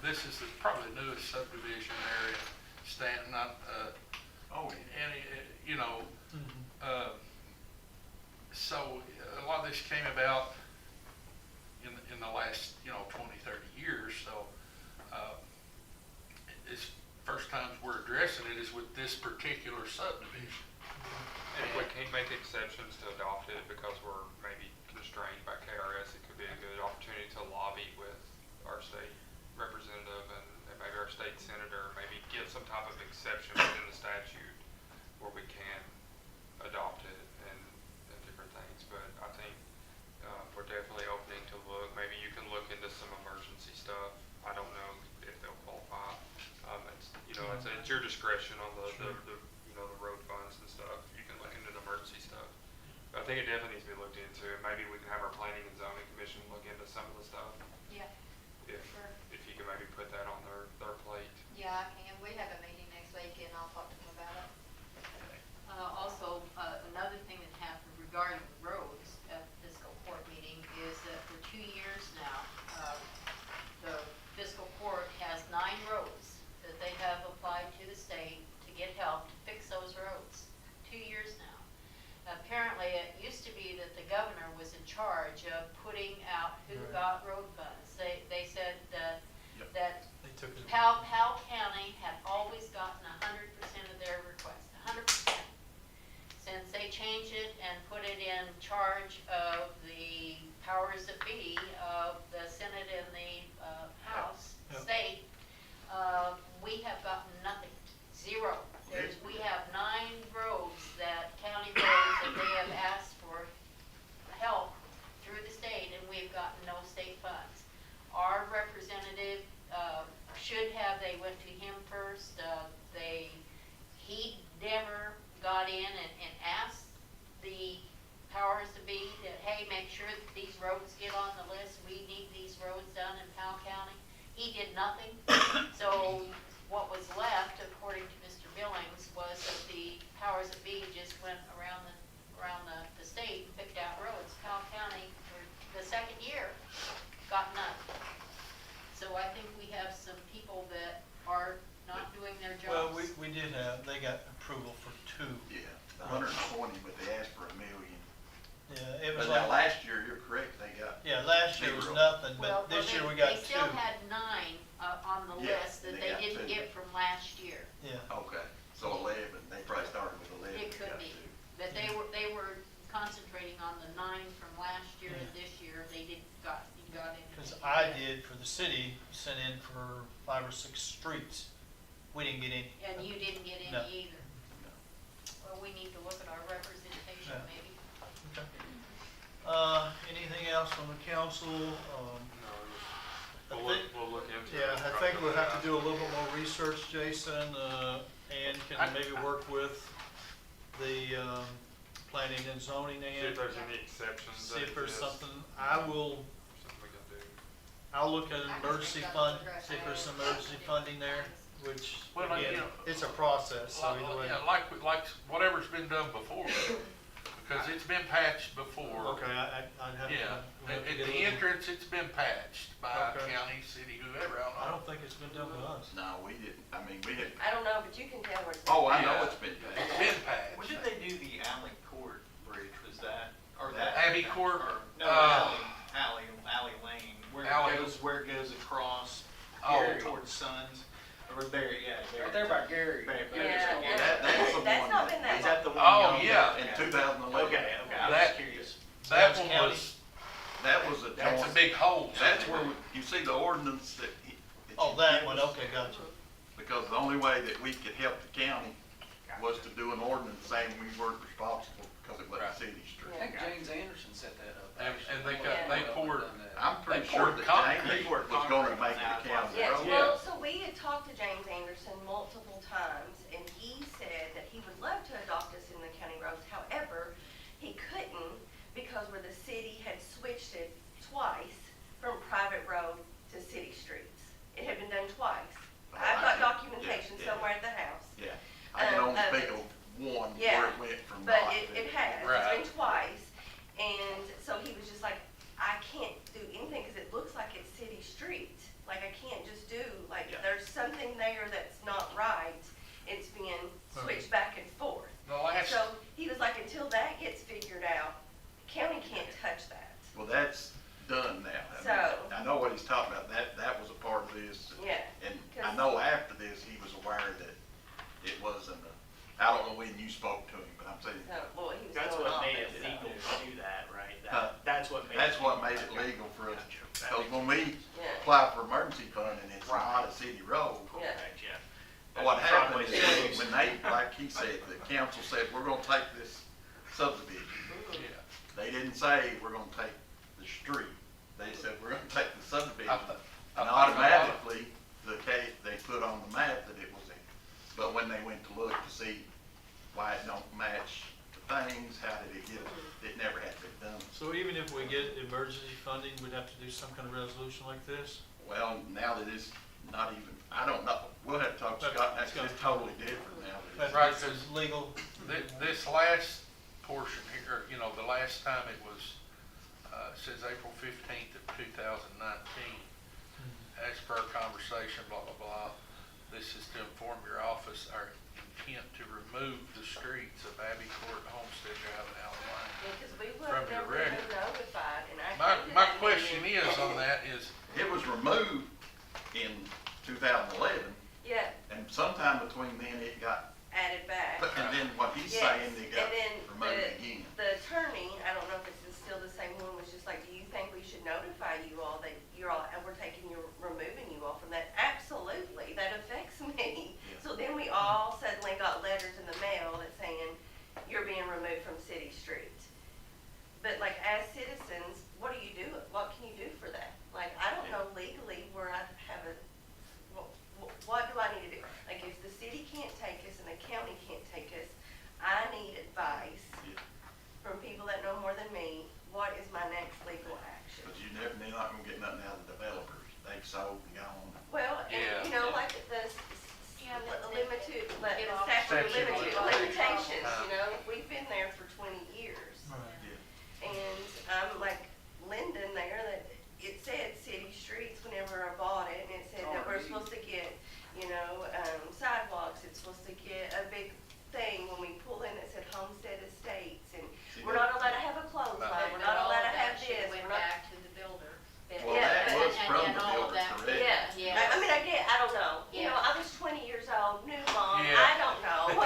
this is probably the newest subdivision area, Stanton, Oh, yeah. and, you know, so a lot of this came about in the last, 20, 30 years, so, it's first times we're addressing it is with this particular subdivision. If we can't make exceptions to adopt it because we're maybe constrained by KRS, it could be a good opportunity to lobby with our state representative and maybe our state senator, maybe get some type of exception within the statute where we can adopt it and different things. But I think we're definitely opening to look. Maybe you can look into some emergency stuff. I don't know if they'll qualify. It's your discretion on the road funds and stuff. You can look into the emergency stuff. But I think it definitely needs to be looked into. And maybe we can have our planning and zoning commission look into some of the stuff. Yeah, sure. If you can maybe put that on their plate. Yeah, I can. We have a meeting next week and I'll talk to them about it. Also, another thing that happened regarding the roads at the fiscal court meeting is that for 2 years now, the fiscal court has 9 roads that they have applied to the state to get help to fix those roads. 2 years now. Apparently, it used to be that the governor was in charge of putting out who got road funds. They said that They took it. Powell County had always gotten 100% of their requests, 100%. Since they changed it and put it in charge of the powers that be of the Senate and the House, state, we have gotten nothing, 0. We have 9 roads county roads that they have asked for help through the state, and we've gotten no state funds. Our representative they went to him first, he never got in and asked the powers to be that, hey, make sure that these roads get on the list, we need these roads done in Powell County. He did nothing. So what was left, according to Mr. Billings, was that the powers that be just went around the state and picked out roads. Powell County, for the second year, got none. So I think we have some people that are not doing their Well, jobs. we did they got approval for 2. Yeah, 120, but they asked for $1 million. Yeah, it was But now like, last year, you're correct, they got. yeah, last year was 0. nothing, Well, but this year we they got 2. still had 9 on the Yeah, list that they they got didn't 2. get from last year. Yeah, Okay, so 11, they probably started with 11. It could got be, 2. but they were concentrating on the 9 from last year and this year, they didn't got any. because I did for the city, sent in for 5 or 6 streets. We didn't get any. And you didn't get any No. either. Well, we need to look at our representation Yeah. maybe. Okay. Anything else from the council? I think- We'll look into it. Yeah, I think we'll have to do a little bit more research, Jason, and can maybe work with the planning and zoning See and if there's any exceptions. see that if there's exist. something. I'll Something we can do. look at an I can emergency think of fund, the see if there's some rest. emergency funding there, which, Well, again, it's a process, so either way. Yeah, like whatever's been done before, because it's been patched before. Okay, I'd have to. Yeah, we'll have to at get a the little- entrance, it's been patched by Okay. county, city, whoever, I I don't know. don't think it's been done with us. No, we didn't, I mean, we had, I don't know, but you can tell where it's. oh, I know Yeah. it's been It's bad. been patched. When did they do the Alley Court Bridge, was that, or That- that? Abbey Court, or- No, Alley Lane, Alley. where it goes across, Oh. Gary towards Suns, or Barry, yeah. Right there by Gary. Barry, Yeah, yeah. That was the that's one not that- been that Is long. that the one? Oh, y'all- yeah. In 2011. Okay, I was That- just curious. That Adams one County? was, That was a that's a joint, big hole. that's where, you see the ordinance that. Oh, that one, okay, gotcha. Because the only way that we could help the county was to do an ordinance saying we weren't responsible because it wasn't Right. city street. I think James Anderson set that up. And actually. they poured, I'm pretty They sure poured that concrete. Jamie They poured was gonna concrete make it now, a county Yeah. Yes, road. well, so we had talked to James Anderson multiple times, and he said that he would love to adopt us in the county roads. However, he couldn't because where the city had switched it twice from private road to city streets. It had been done twice. Oh, I've I got see. documentation Yeah, yeah. somewhere at the house. Yeah, I can only of think it. of one Yeah, where it went from But not it to. has, Right. it's been twice, and so he was just like, I can't do anything, cause it looks like it's city street. Like, I can't just do, like, Yeah. there's something there that's not right, it's being switched back and forth. the last, So, he was like, until that gets figured out, county can't touch that. Well, that's done now. I mean, So- I know what he's talking about, that was a part of this. Yeah. And I 'Cause- know after this, he was aware that it wasn't I don't know when you spoke to him, but I'm saying, So, well, he was That's going what off made it, it so. legal to do that, right? Huh? That's what made. that's what made it legal for us. Gotcha. That Because makes when we Yeah. apply for emergency fund and it's Right. not a city road, Yeah. Correct, yeah. what That's happened probably is when they, like he said, the council said, we're gonna take this subdivision. Mhm. yeah, They didn't say, we're gonna take the street. They said, we're gonna take the subdivision. I th- I And think a lot of- automatically, the case, they put on the map that it was in. But when they went to look to see why it don't match the things, how did it get, it never had been done. So even if we get emergency funding, we'd have to do some kind of resolution like this? Well, now that it's not even, I don't know, we'll have to talk to Scott, that's just totally different now. that it's- Right, This is 'cause- legal. this last portion here, you know, the last time it was, it says April 15th of 2019. As per our conversation, blah, blah, blah, this is to inform your office our intent to remove the streets of Abbey Court, Homestead Drive, and Allen Lane. Yeah, 'cause we From would your never been record. notified, and I My, came to my that question meeting. is on that is, It was removed in 2011, Yeah, and sometime between then it got, added back. and then what he's Yes, saying, it got and then removed again. The attorney, I don't know if this is still the same one, was just like, do you think we should notify you all that you're all, and we're taking you, removing you all from that? Absolutely, that affects me. Yeah. So then we all suddenly got letters in the mail that saying, you're being removed from city street. But like, as citizens, what do you do, what can you do for that? Like, I don't know legally where I have a, what do I need to do? Like, if the city can't take us and the county can't take us, I need advice Yeah. from people that know more than me, what is my next legal action? Because you're definitely not gonna get nothing out of the developers, they've sold and gone. Well, Yeah. and you know, like the Yeah, but limited, the Get off. statute of Statute of limitations, limitations. you know, we've been there for 20 years. Yeah. And I'm like Lyndon there, that it said city streets whenever I bought it, and it said that we're supposed to get, you know, sidewalks, it's supposed to get a big thing when we pull in that said Homestead Estates, and See, we're not allowed to have a clothesline, we're not allowed to have this, Went we're not. back to the builder. Well, Yeah, that but- was from and the all of builder, that, correct? Yeah, Yeah. I mean, I don't know, you know, Yeah. I was 20 years old, new mom, Yeah. I don't know.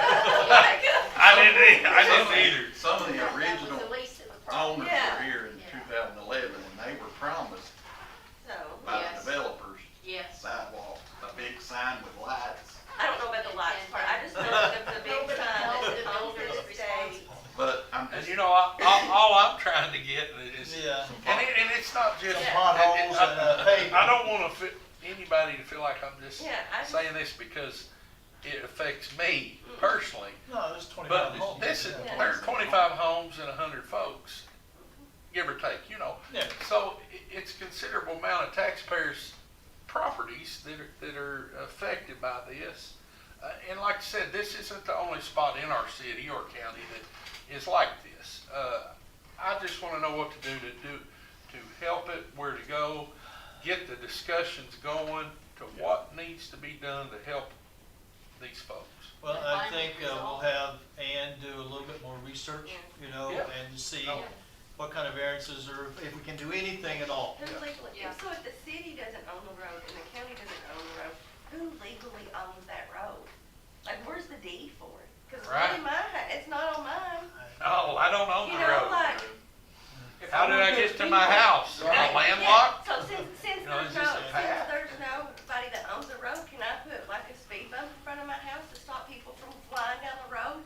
Like, I didn't either. Some of the That was original the least of the problem. owners Yeah. were here in Yeah. 2011, and they were promised So, by the Yes. developers Yes. sidewalks, a big sign with lights. I don't know about the lights part, I just know that the big sign that said Homestead Estates. But I'm And just, you know, all I'm trying to get is, Yeah. and it's not just. Yeah. Potholes and pavement. I don't wanna anybody to feel like I'm just Yeah, I just- saying this because it affects me personally. No, there's 25 But homes. this is, Yeah. there are 25 homes and 100 folks, give or take, you know. Yeah. So it's a considerable amount of taxpayers' properties that are affected by this. And like I said, this isn't the only spot in our city or county that is like this. I just wanna know what to do to help it, where to go, get the discussions going to what needs to be done to help these folks. Well, I think we'll have Ann do a little bit more research, you know, Yeah. and see Yeah. what kind of variances or if we can do anything at all. Who legally, Yeah. so if the city doesn't own the road and the county doesn't own the road, who legally owns that road? Like, where's the deed for it? Cause it's not Right. in my, it's not on mine. Oh, I don't own You the know, road. like. How did I get to my house? Am I landlocked? So since You know, it's there's just a path. nobody that owns the road, can I put like a speed bump in front of my house to stop people from flying down the road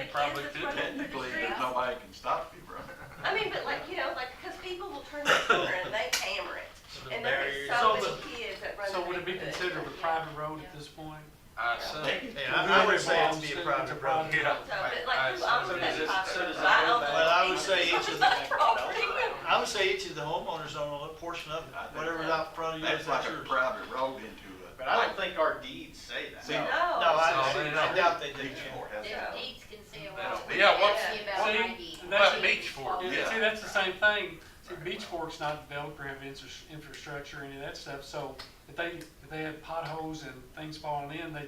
kids probably that's could. running through the Technically, streets. nobody can stop you, bro. I mean, but like, you know, like, cause people will turn the corner and they hammer it. So the And there barriers- is so So many kids that run So the would it be neighborhood. considered a private road at this point? I assume. Yeah, I would say it to be a private road. Yeah. So, but like, I who see. owns So that does it- property? so does it I go own back- Well, I would it. say each So of does the- that property. I would say each of the homeowners own a portion of it, whatever's out in front of you, That's that's like a yours. private road into a. But I don't think our deeds say that. See, No. No, I doubt they do. Beach Fork has Their that. deeds can say, They well, don't- we yeah, can what's- see about See, my deed. that's- But Beach Fork, Yeah. See, that's the same thing. See, Beach Fork's not developed or have infrastructure, any of that stuff, so if they had potholes and things falling in, they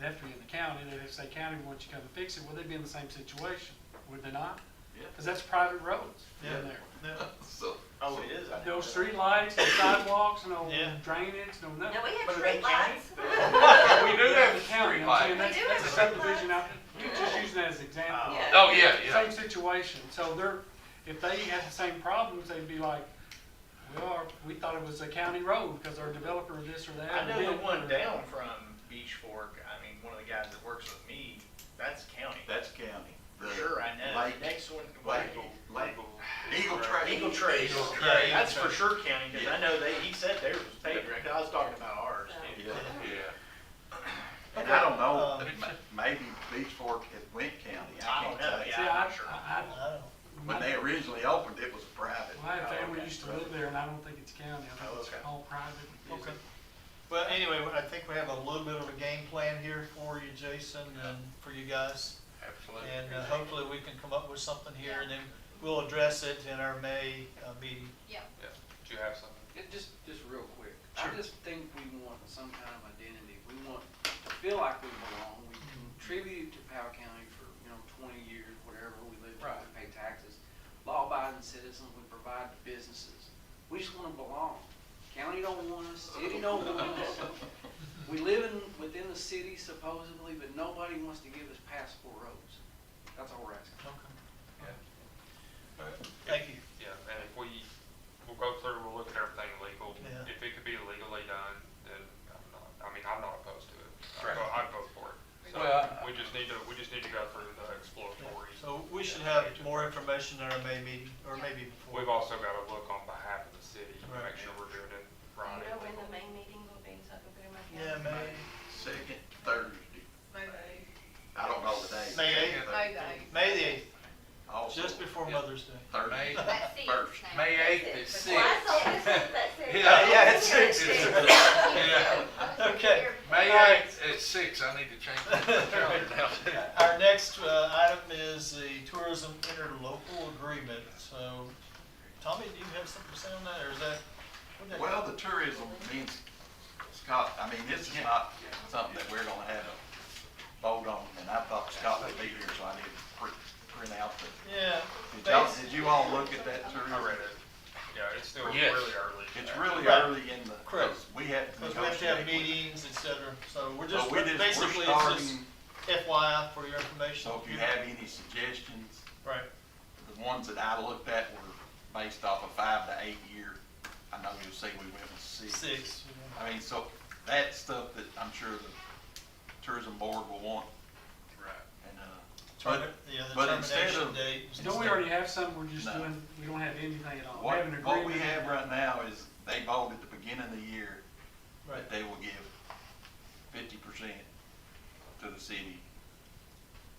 have to be in the county, they'd have to say, county, why don't you come and fix it? Would they be in the same situation? Would they not? Yeah. Because that's private roads Yeah. in there. Yeah. So, Oh, it is? I didn't No know that. street lights, no sidewalks, no Yeah. drainage, no nothing. No, we have But street they can't. lights. We do Yeah, have the county, street I'm saying, lights. that's, We do that's a have street subdivision lights. out, you're just using that as an example. Yeah. Oh, yeah, yeah. Same situation, so if they had the same problems, they'd be like, well, we thought it was a county road because our developer this or that. I know did the it." one down from Beach Fork, I mean, one of the guys that works with me, that's county. that's county. The Sure, I know. Lake- The next one, Lake- Lake- Eagle Trace. Eagle Trace. Eagle Yeah, Trace. that's for sure county, because Yeah. I know he said theirs was paved, right? I was talking about ours too. Yeah. Yeah. And I don't know, Um, maybe Beach Fork had went county, I I don't can't know, say. See, yeah. I'm not sure. I don't know. When they originally opened, it was private. My family okay. used to live there and I don't think it's county, I think Oh, it's okay. all private. Okay. Well, anyway, I think we have a little bit of a game plan here for you, Jason, and for you guys. Absolutely. And hopefully we can come up with something here, and then we'll address it in our May meeting. Yeah. Do you have something? Just real quick. Sure. I just think we want some kind of identity. We want to feel like we belong. We contributed to Powell County for, 20 years, whatever. We live, Right. we pay taxes. Law-abiding citizens, we provide to businesses. We just want to belong. County don't want us, city don't want us. We live within the city supposedly, but nobody wants to give us passable roads. That's all we're asking. Okay. Yeah. All right. Thank you. Yeah, and if we'll go through, we'll look at everything legal. Yeah. If it could be legally done, then I'm not opposed to it. Right. I'd vote for it. So Well, we just need to go through the exploratory. So we should have more information in our May meeting, or maybe before. We've also got to look on behalf of the city to Right. make sure we're doing it Do right. you know when the main meeting will be, so I can put in my Yeah, calendar? May, Second Thursday. I don't know the day. May 8th. May the 8th, Also, just before Mother's Day. Thursday, That's it. first. May 8th at 6. Well, I thought this was that said- Yeah, it's 6. Yeah. Okay. May 8th at 6, I need to change my calendar now. Our next item is the tourism interlocal agreement. So, Tommy, do you have something to say on that, or is that? what that- Well, the tourism means, Scott, I mean, this is not something that we're gonna have a vote on, and I thought Scott would be here, so I need to print out the, Yeah. did you all look at that tourism? I read it. Yeah, it's still Yes. really early. It's really Right. early in the, Correct. because we had to Because we have to have negotiate with- meetings, et cetera. So we're So just, we're basically, it's starting, just FYI for your information. so if you have any suggestions, Right. the ones that I looked at were based off a 5 to 8 year. I know you'll see we went with 6. 6. I mean, so that's stuff that I'm sure the tourism board will want, Right. and, Yeah, the but instead termination of- date. Don't we already have some, we're just No. doing, we don't have anything at all. We have an what agreement. we have right now is they vote at the beginning of the year Right. that they will give 50% to the city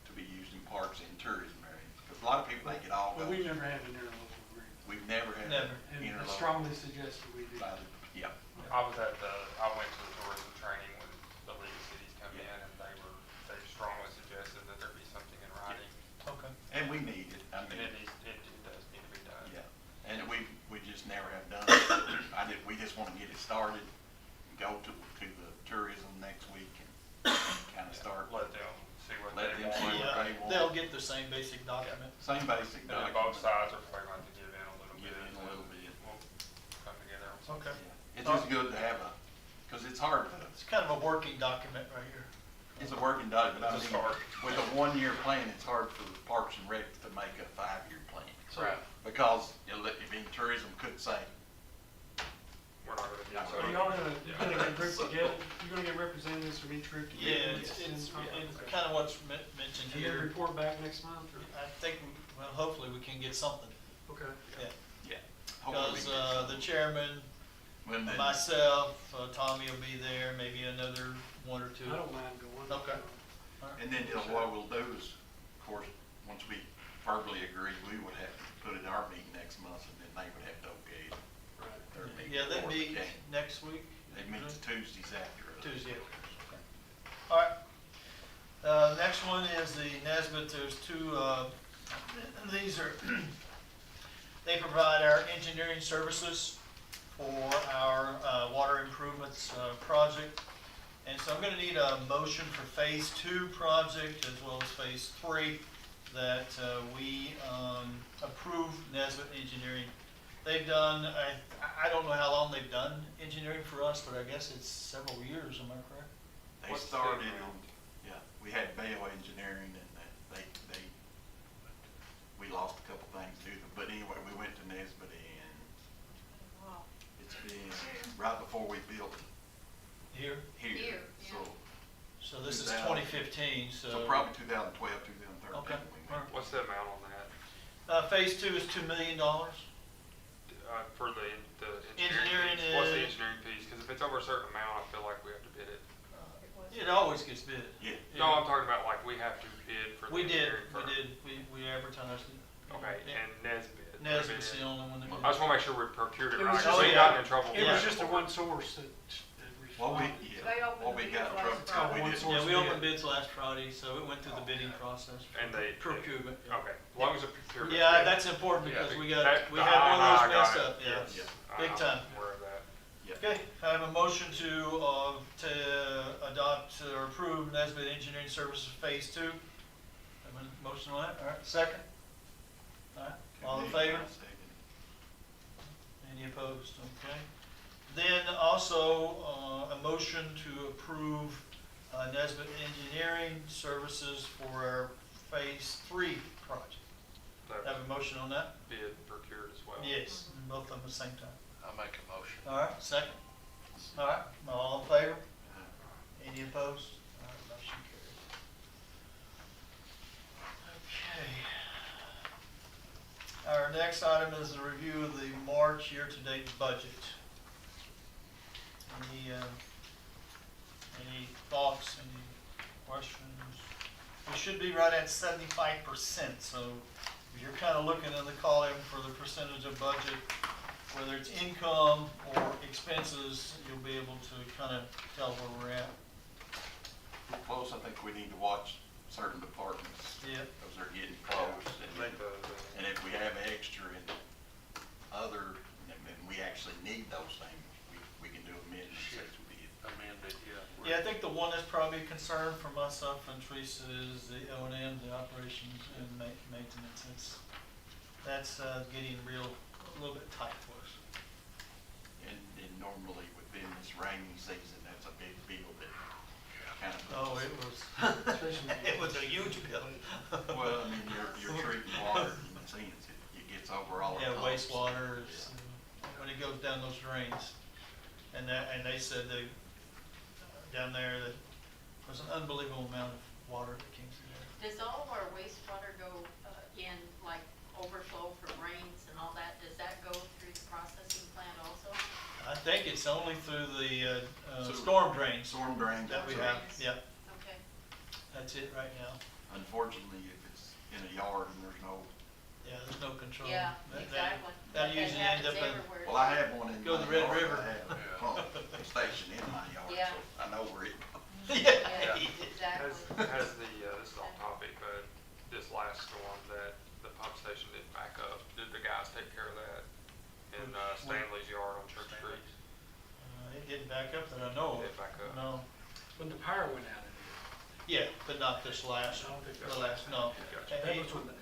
to be used in parks and tourism areas. Because a lot of people think it all But goes, we've never had an interlocal agreement. we've never had Never. And I interlocal strongly suggest that we do. by the, yeah. I went to the tourism training when the League of Cities come in, and they strongly suggested that there be something in writing. Okay. And we need it, I And mean, it does need to be done. yeah, and we just never have done it. We just wanna get it started, go to the tourism next week and kinda start, Let them see what Let they them want. see what they Yeah, want. they'll get the same basic document. Same basic And then document. both sides are probably going to give in a little bit. Give in a little bit. We'll come together on something. Okay. Yeah. It's just good to have cause it's hard to, It's kind of a working document right here. it's a working document, I It's a mean, start. with a 1-year plan, it's hard for Parks and Rec to make a 5-year plan. Right. Because, if in tourism could say, we're not gonna do so. Are y'all gonna, Yeah. get groups together, you're gonna get representatives from each group together? Yeah, and it's and kind of what's mentioned then here. report back next month, or? I think, well, hopefully we can get something. Okay. Yeah. Yeah. Hopefully we Because, can get something. the chairman, When the- myself, Tommy will be there, maybe another one or two. I don't mind going. Okay. And then, you know, what we'll do is, of course, once we verbally agree, we would have to put it in our meeting next month, and then they would have to okay it. Their meeting Yeah, they before meet can. next week. They meet the Tuesdays after. Tuesday. All right. Next one is the Nesbit. There's two, these are, they provide our engineering services for our water improvements project. And so I'm gonna need a motion for phase 2 project as well as phase 3 that we approve Nesbit Engineering. They've done, I don't know how long they've done engineering for us, but I guess it's several years, am I correct? They What's the started, amount? yeah, we had Bayo Engineering, and we lost a couple things too, but anyway, we went to Nesbit, and it's been right before we built Here? here, Here, yeah. So this is 2000. 2015, so probably 2012, 2013. Okay. we went. What's the amount on that, Phase 2 is $2 million. for the Engineering engineering piece? What's the is- engineering piece? Because if it's over a certain amount, I feel like we have to bid it. It always gets bid. Yeah. No, I'm talking about like we have to bid for the We did, engineering firm. we advertised it. Okay, Yeah. and Nesbit. Nesbit's the only one that I just did. wanna make sure we procured it It right, was because just we a- got in trouble. It Yeah. was just a one source that What we, responded. They yeah, opened what the we bid got in last trouble, Friday. we One did. source. Yeah, we opened bids last Friday, so it went through the bidding process. And they. Procurement. Okay, as long as the procurement. Yeah, that's important Yeah, because we that- had one of I those got messed it. up, yeah. Yes. Big I'm time. aware of that. Okay, I have a motion to adopt or approve Nesbit Engineering Services Phase 2. Have a motion on that, all right, second? All right, all in favor? Any opposed, okay. Then also, a motion to approve Nesbit Engineering Services for our Phase 3 project. That Have a motion on that? bid procured as well. Yes, both of them at the same time. I'll make a motion. All right, second? All right, all in favor? Any opposed? All right, motion carries. Okay. Our next item is a review of the March year-to-date budget. Any thoughts, any questions? We should be right at 75%, so if you're kind of looking in the column for the percentage of budget, whether it's income or expenses, you'll be able to kind of tell where we're at. We're close, I think we need to watch certain departments, Yeah. because they're getting close, Make and if we have extra in other, and we actually need those things, we can do amendments as we did. Amended, yeah. Yeah, I think the one that's probably a concern for myself and Teresa is the O&M, the operations and maintenance. That's getting a little bit tight for us. And normally within this rainy season, that's a big bill that kind of. Oh, it was, it was a huge bill. Well, I mean, you're treating water in the sense, it gets over all the Yeah, pumps. wastewater is, when it goes down those drains. And they said down there that was an unbelievable amount of water that came through there. Does all of our wastewater go in, like overflow from rains and all that? Does that go through the processing plant also? I think it's only through the Sewer. storm drains Storm drains. that we that's have. right. Yeah, Okay. that's it right now. Unfortunately, if it's in a yard and there's no, Yeah, there's no control. Yeah, That- exactly. That usually end up in, everywhere. well, I have one in Go my to the Red yard. River. I have a pump station in my yard, Yeah. so I know where it. yeah. Exactly. Has the, this is off topic, but this last storm that the pump station didn't back up, did the guys take care of that in Stanley's yard on Church Street? It didn't back up that I know Did of. it back up? No. When the power went out in Yeah, but not this last, I don't think the last, no. Gotcha. there, that was when the,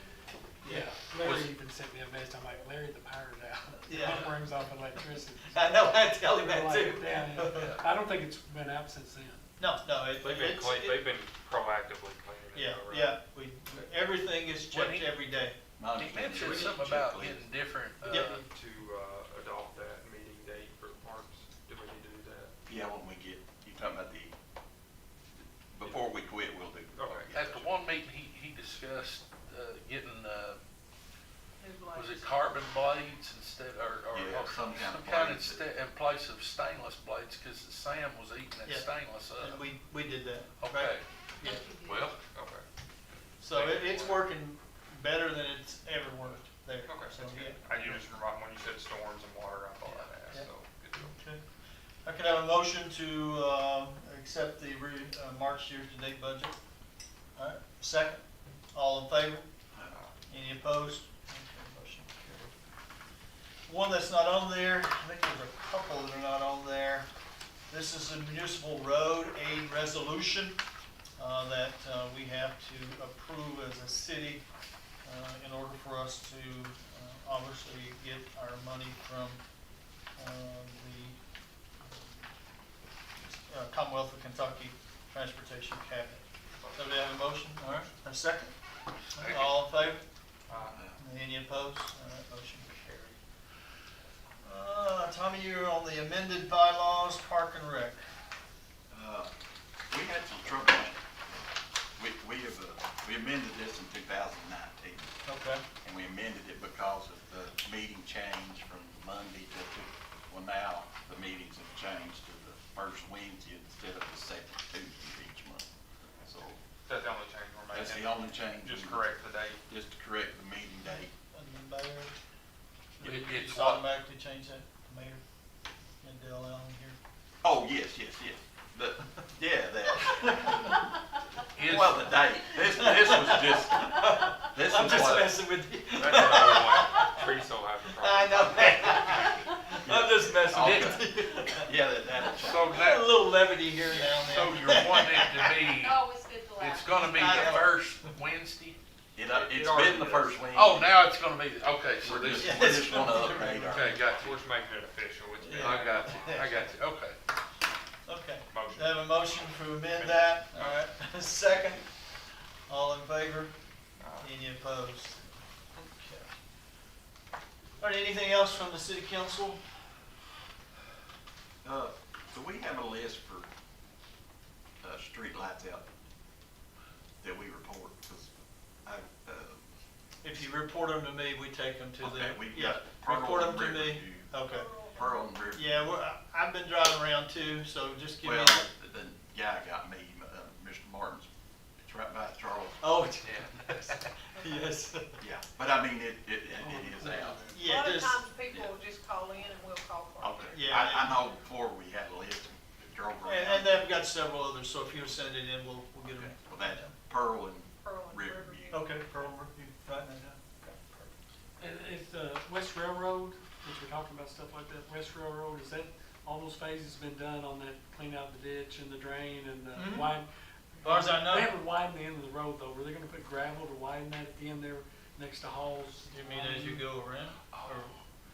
Yeah. Larry even sent me a message, I'm like, Larry, the power's out. Yeah. It brings off electricity. I know, I tell him that Like, too. yeah, yeah. I don't think it's been out since then. No, They've been they've been proactively cleaning it. Yeah, though, right? yeah, everything is checked every day. My He understanding mentioned is something check about list. getting different, Yeah. To adopt that meeting date for the parks. discussed, getting, was it carbon blades instead, or Yeah, some kind of blades instead, in place of stainless blades, cause Sam was eating that Yeah. stainless And up. we did that. Okay, Yeah. well, Okay. So it's working better than it's ever worked there. Okay, So, that's yeah. good. You just remind, when you said storms and water, I thought I'd ask, Yeah. so, good deal. Okay. I could have a motion to, accept the March year-to-date budget. All right, second. All in favor? Any opposed? Okay, motion carried. One that's not on there, I think there's a couple that are not on there. This is a municipal road aid resolution, that, we have to approve as a city, in order for us to, obviously get our money from, the Commonwealth of Kentucky Transportation Cabinet. So do we have a motion? All right, a second? All in favor? Any opposed? All right, motion carried. Tommy, you're on the amended bylaws, Park and Rec. We had some trouble. We amended this in 2019, Okay. and we amended it because of the meeting change from Monday to, well, now the meetings have changed to the first Wednesday instead of the second Tuesday of each month. So That's the only change we're making. that's the only change. Just correct the date. Just to correct the meeting date. And the mayor, it's just what, automatically change that, the mayor and Dale Allen here. Oh, yes. Yeah, that. is, Well, the date. This was just, this I'm is just what. messing with you. That's another one. Teresa will have the problem. I know that. I'm just messing Okay. with you. Yeah, that'll change. so A that, little levity here now and so then. you're wanting it to be, Always good to laugh. it's gonna be I the know. first Wednesday? It's already been the is. first Wednesday. Oh, now it's gonna be, okay, so We're this, just wanna update our. okay, got you. We're just making it official. It's been I got you, okay. Okay. motion. I have a motion to amend that. All right. Second. All in favor? Any opposed? Okay. All right, anything else from the city council? So we have a list for, street lights out that we report, because If you report them to me, we take them to okay, the, we've yeah, got report Pearl them and to me. Riverview. Okay. Pearl and Riverview. Yeah, well, I've been driving around too, so just give me. Well, the guy got me, Mr. Martin's, it's right by Charles. Oh, Yeah. yes. Yeah, but I mean, it is out. Yeah, A lot of just, times people will just call in and we'll call for it. Okay. Yeah. I know before we had a list, and drove around. and they've got several others, so if you send it in, we'll get them. Okay, well, that's Pearl and Pearl and Riverview. Okay, Pearl Review, writing that down. Okay, perfect. And if the West Railroad, which we're talking about stuff like that, West Railroad, is that, all those phases been done on that, clean out the ditch and the drain and the Mhm. widen? As far as I know. They haven't widened the end of the road though. Were they gonna put gravel to widen that at the end there next to Hall's? You mean as you go around? Or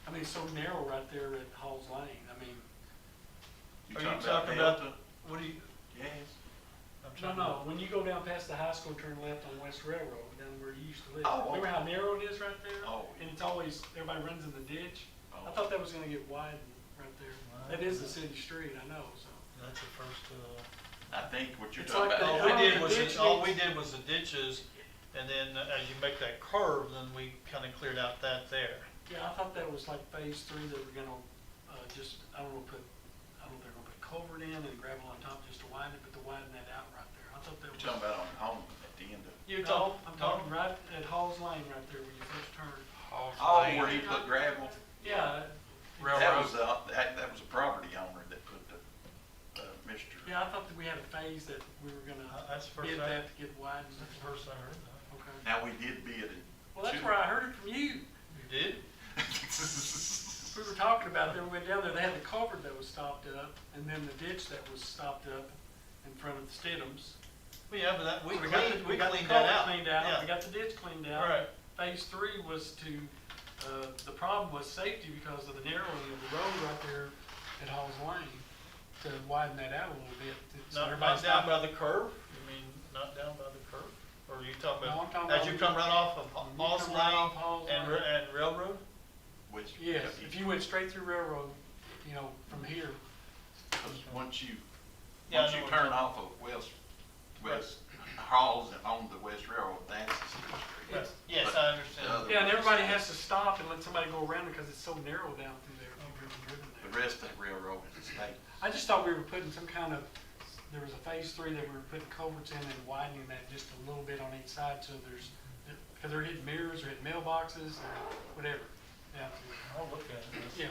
I mean, it's so narrow right there at Hall's Lane. I mean, are you talking about the, what do you? Yes. I'm no, trying no, to- when you go down past the high school, turn left on West Railroad, down where you used to live. Oh, Remember okay. how narrow it is right there? Oh, And it's always, everybody runs in the ditch. I Oh. thought that was gonna get widened right there. That is the city street, I know, so. That's the first, I think what you're It's talking like about. all we Oh, did the was, ditch all we needs- did was the ditches, and then as you make that curve, then we kinda cleared out that there. Yeah, I thought that was like phase 3 that we're gonna, just, I don't know if they're gonna put culvert in and gravel on top just to widen it, but to widen that out right there. I thought that was. You're talking about on home at the end of. You're No, I'm talking right at Hall's Lane right there where you first turn. Hall's Oh, Lane, where he put gravel? Yeah, That was, that was a property owner that put the, Mr. yeah, I thought that we had a phase that we were gonna That's the first bid I, that to get widened. that's the first I heard that. Okay. Now, we did bid it. Well, that's where I heard it from you. You did? We were talking about there, we went down there, they had the culvert that was stopped up, and then the ditch that was stopped up in front of the Stidham's. Well, yeah, but that, we So got the- cleaned, we got the cleaned that culvert out. Cleaned out, Yeah. we got the ditch cleaned out. Right. Phase 3 was to, the problem was safety because of the narrowing of the road right there at Hall's Lane, to widen that out a little bit. So Not everybody's down by the curve? You mean, not down by the curve? Or are you talking No, I'm about, talking as about you come right off of when you Moss come right off Lane Hall's and, Lane. and Railroad? Which. Yes, if you went straight through Railroad, you know, from here, Because once you, Yeah, I once know you what turn you're off of West Halls and on the West Railroad, that's the everybody has to stop and let somebody go around because it's so narrow down through there. If you've ever driven The there. rest of the railroad is a state. I just thought we were putting some kind of, there was a phase 3 that we were putting culverts in and widening that just a little bit on each side, so there's, because they're hitting mirrors, they're hitting mailboxes, or whatever. Down through there. I'll look at it. Yeah.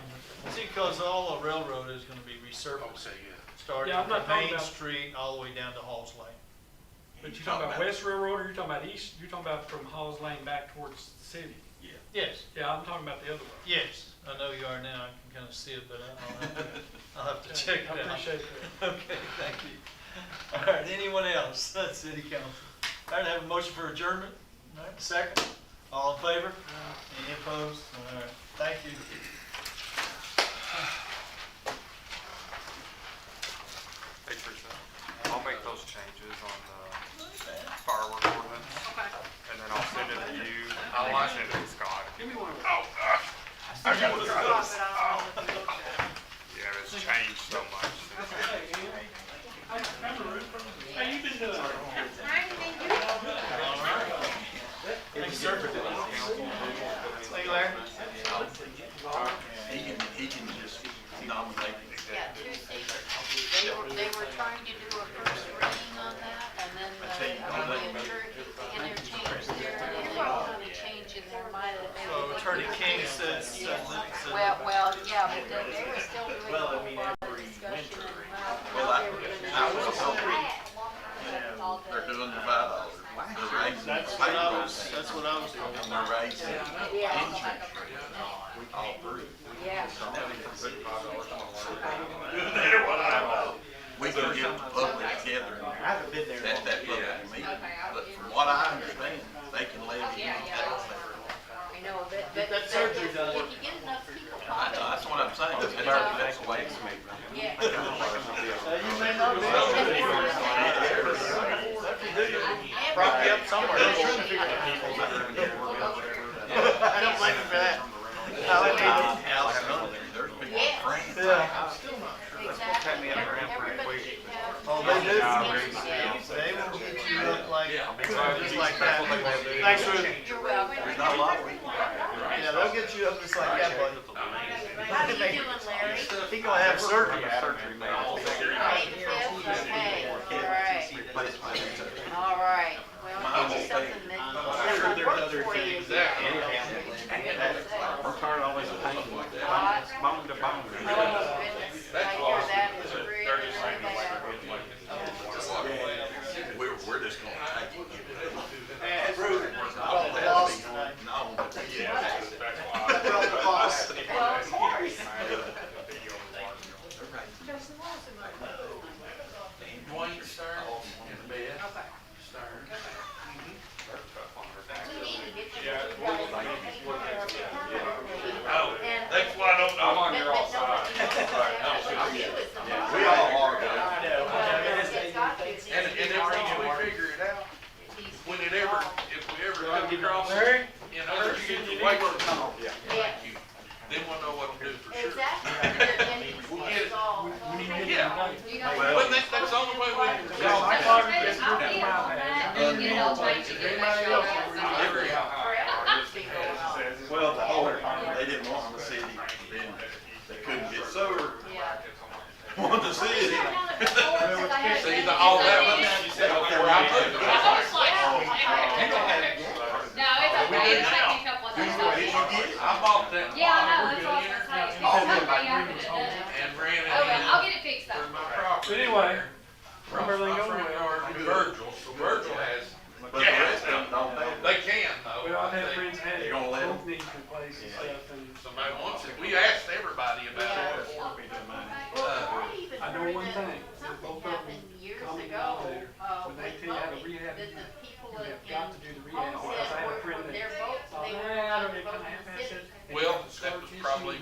See, because all the railroad is gonna be resurfaced, Okay, yeah. starting Yeah, I'm not from talking Main about- Street all the way down to Halls Lane. But you're talking about West Railroad, or you're talking about East, you're talking about from Halls Lane back towards the city? Yes, Yeah, I'm talking about the other way. yes, I know you are now, I can kinda see it, but I'll have to check it out. I appreciate that. Okay, thank you. All right, anyone else? That's city council. All right, I have a motion for adjournment. All right, second. All in favor? Any opposed? All right, thank you. Hey, Teresa, I'll make those changes on the fireworks ordinance, Okay. and then I'll send it to you, and I you like can send it to Scott. Give me one. Oh, gosh. I got one of Stop those. it, I don't know if you looked at it. Yeah, it's changed so much. How you been doing? Thank you, sir. Thank you, Larry. He can just nominate. Yeah, Tuesday, they were trying to do a first reading on that, and then the interchange there, and then they kind of changed in their mind that they So were. Attorney King says, Well, yeah, but they were still doing a whole lot of discussion and Well, how they were I gonna was do hoping it. All they're day. doing the $5. They're raising the that's what I was told. and they're raising Yeah. insurance rates, all three. Yeah. We can get the public together and I haven't been there. at that public meeting, Okay, but from what I understand, they can levy Yeah, on yeah. that. I know, but That surgery done. if you get enough people I know, that's what I'm saying, that's the way it's made. yeah. You may not be able to do it. Prop you up somewhere. I don't blame you for that. There's people in Yeah. France. Yeah. Exactly. Everybody should have. Oh, they do? They will get you up like, just like that. Thanks, Ruth. You're welcome. There's not a lot of people. Yeah, they'll get you up just like that, buddy. How you doing, Larry? He gonna have surgery. May the fifth, okay, all right, well, it's something that will work for you. Our car always painted Hot. bone to bone. Oh, goodness, I hear that is really bad. We're just gonna take it. And Ruth, No, lost tonight. no, but yeah. Well, the boss. Well, of course. Dwayne Stern and Beth Stern. We need to get you guys taken care of permanently. Oh, And- that's why I don't know. But nobody knows what you do is the most. We all are. Well, it's got to be. And if we figure it out, when it ever, if we ever come across Larry? in other situations, Yeah, then we'll know what to do for sure. exactly. And it's all. Yeah. You guys. Well, that's the only way we can. I'll get on that and get it all changed again, make sure all that's Every Forever be going on. Well, the whole, they didn't want the city, then they couldn't get sewer, Yeah. want the city. See, all that was, you said, where I live. No, it's okay, it'll take me a couple of days. I bought that. Yeah, I know, lot. that's We're what I doing was gonna say, internet it's okay after it's done. And ran it Oh, well, I'll in get it fixed through though. my property. Anyway, From everything my going front well. yard to Virgil, so Virgil has, But the rest of them don't know. they can though. Well, I've had They- friends that They gonna let had them? both knees replaced and stuff, and Somebody wants it. We asked everybody about Yeah. it before. Well, I even I know heard one that thing, something both of them happened years coming ago, out there, when they with tell you how to voting, rehab, that the people you in have got to do the rehab, because I Homestead had a were, friend that their votes, thought, they were nah, I allowed don't to need to vote kind in of the half-ass city. it. Well, that was probably,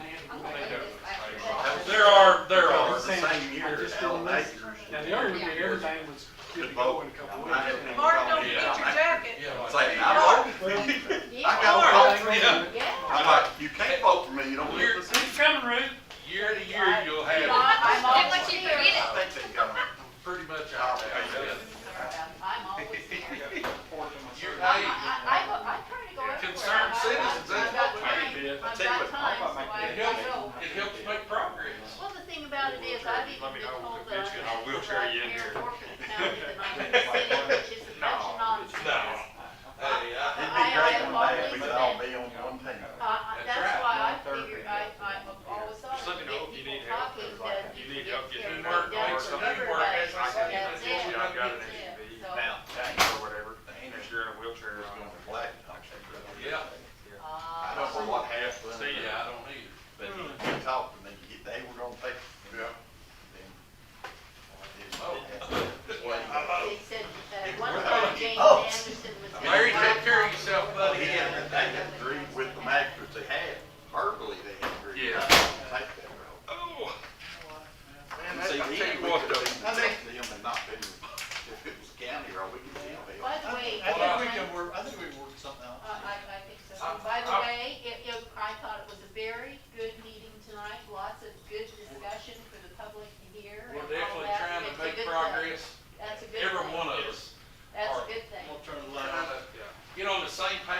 There there are. The same year, Al Acres. Now, the other thing, everything was good to go in a couple of weeks. Mark, don't forget Yeah. your jacket. Yeah. It's like, I voted for you. Yeah. I got a vote for you. Yeah. I'm like, you can't vote for me, you don't Year- live the city. He's coming, Ruth. Year to year, you'll have I'm Then always once you here. forget it, I think they got them. pretty much all that. I'm always here. You're, I hey, try to go everywhere. concerned citizens, that's butcher. was going to Blacktop. Yeah. I don't know what happened. See, yeah, I don't either. But he talked to me, they were gonna take, then, Oh. They said, one We're time gonna- James Oh. Anderson was. Mary, take care of yourself, buddy. they had agreed with the mattress they had, verbally they had agreed. Yeah. to take that road. Oh. And Man, see, I then tell you we what, could though. have been to him and not been, if it was county road, we could still be. By the way. I think we can work, I think we can work something out. I think so. By the way, I thought it was a very good meeting tonight, lots of good discussion for the public to hear. We're and all definitely that. trying to It's a make good progress, thing. That's a good thing. every one of us. That's are a good thing. We'll turn the light Trying on. to get on the same page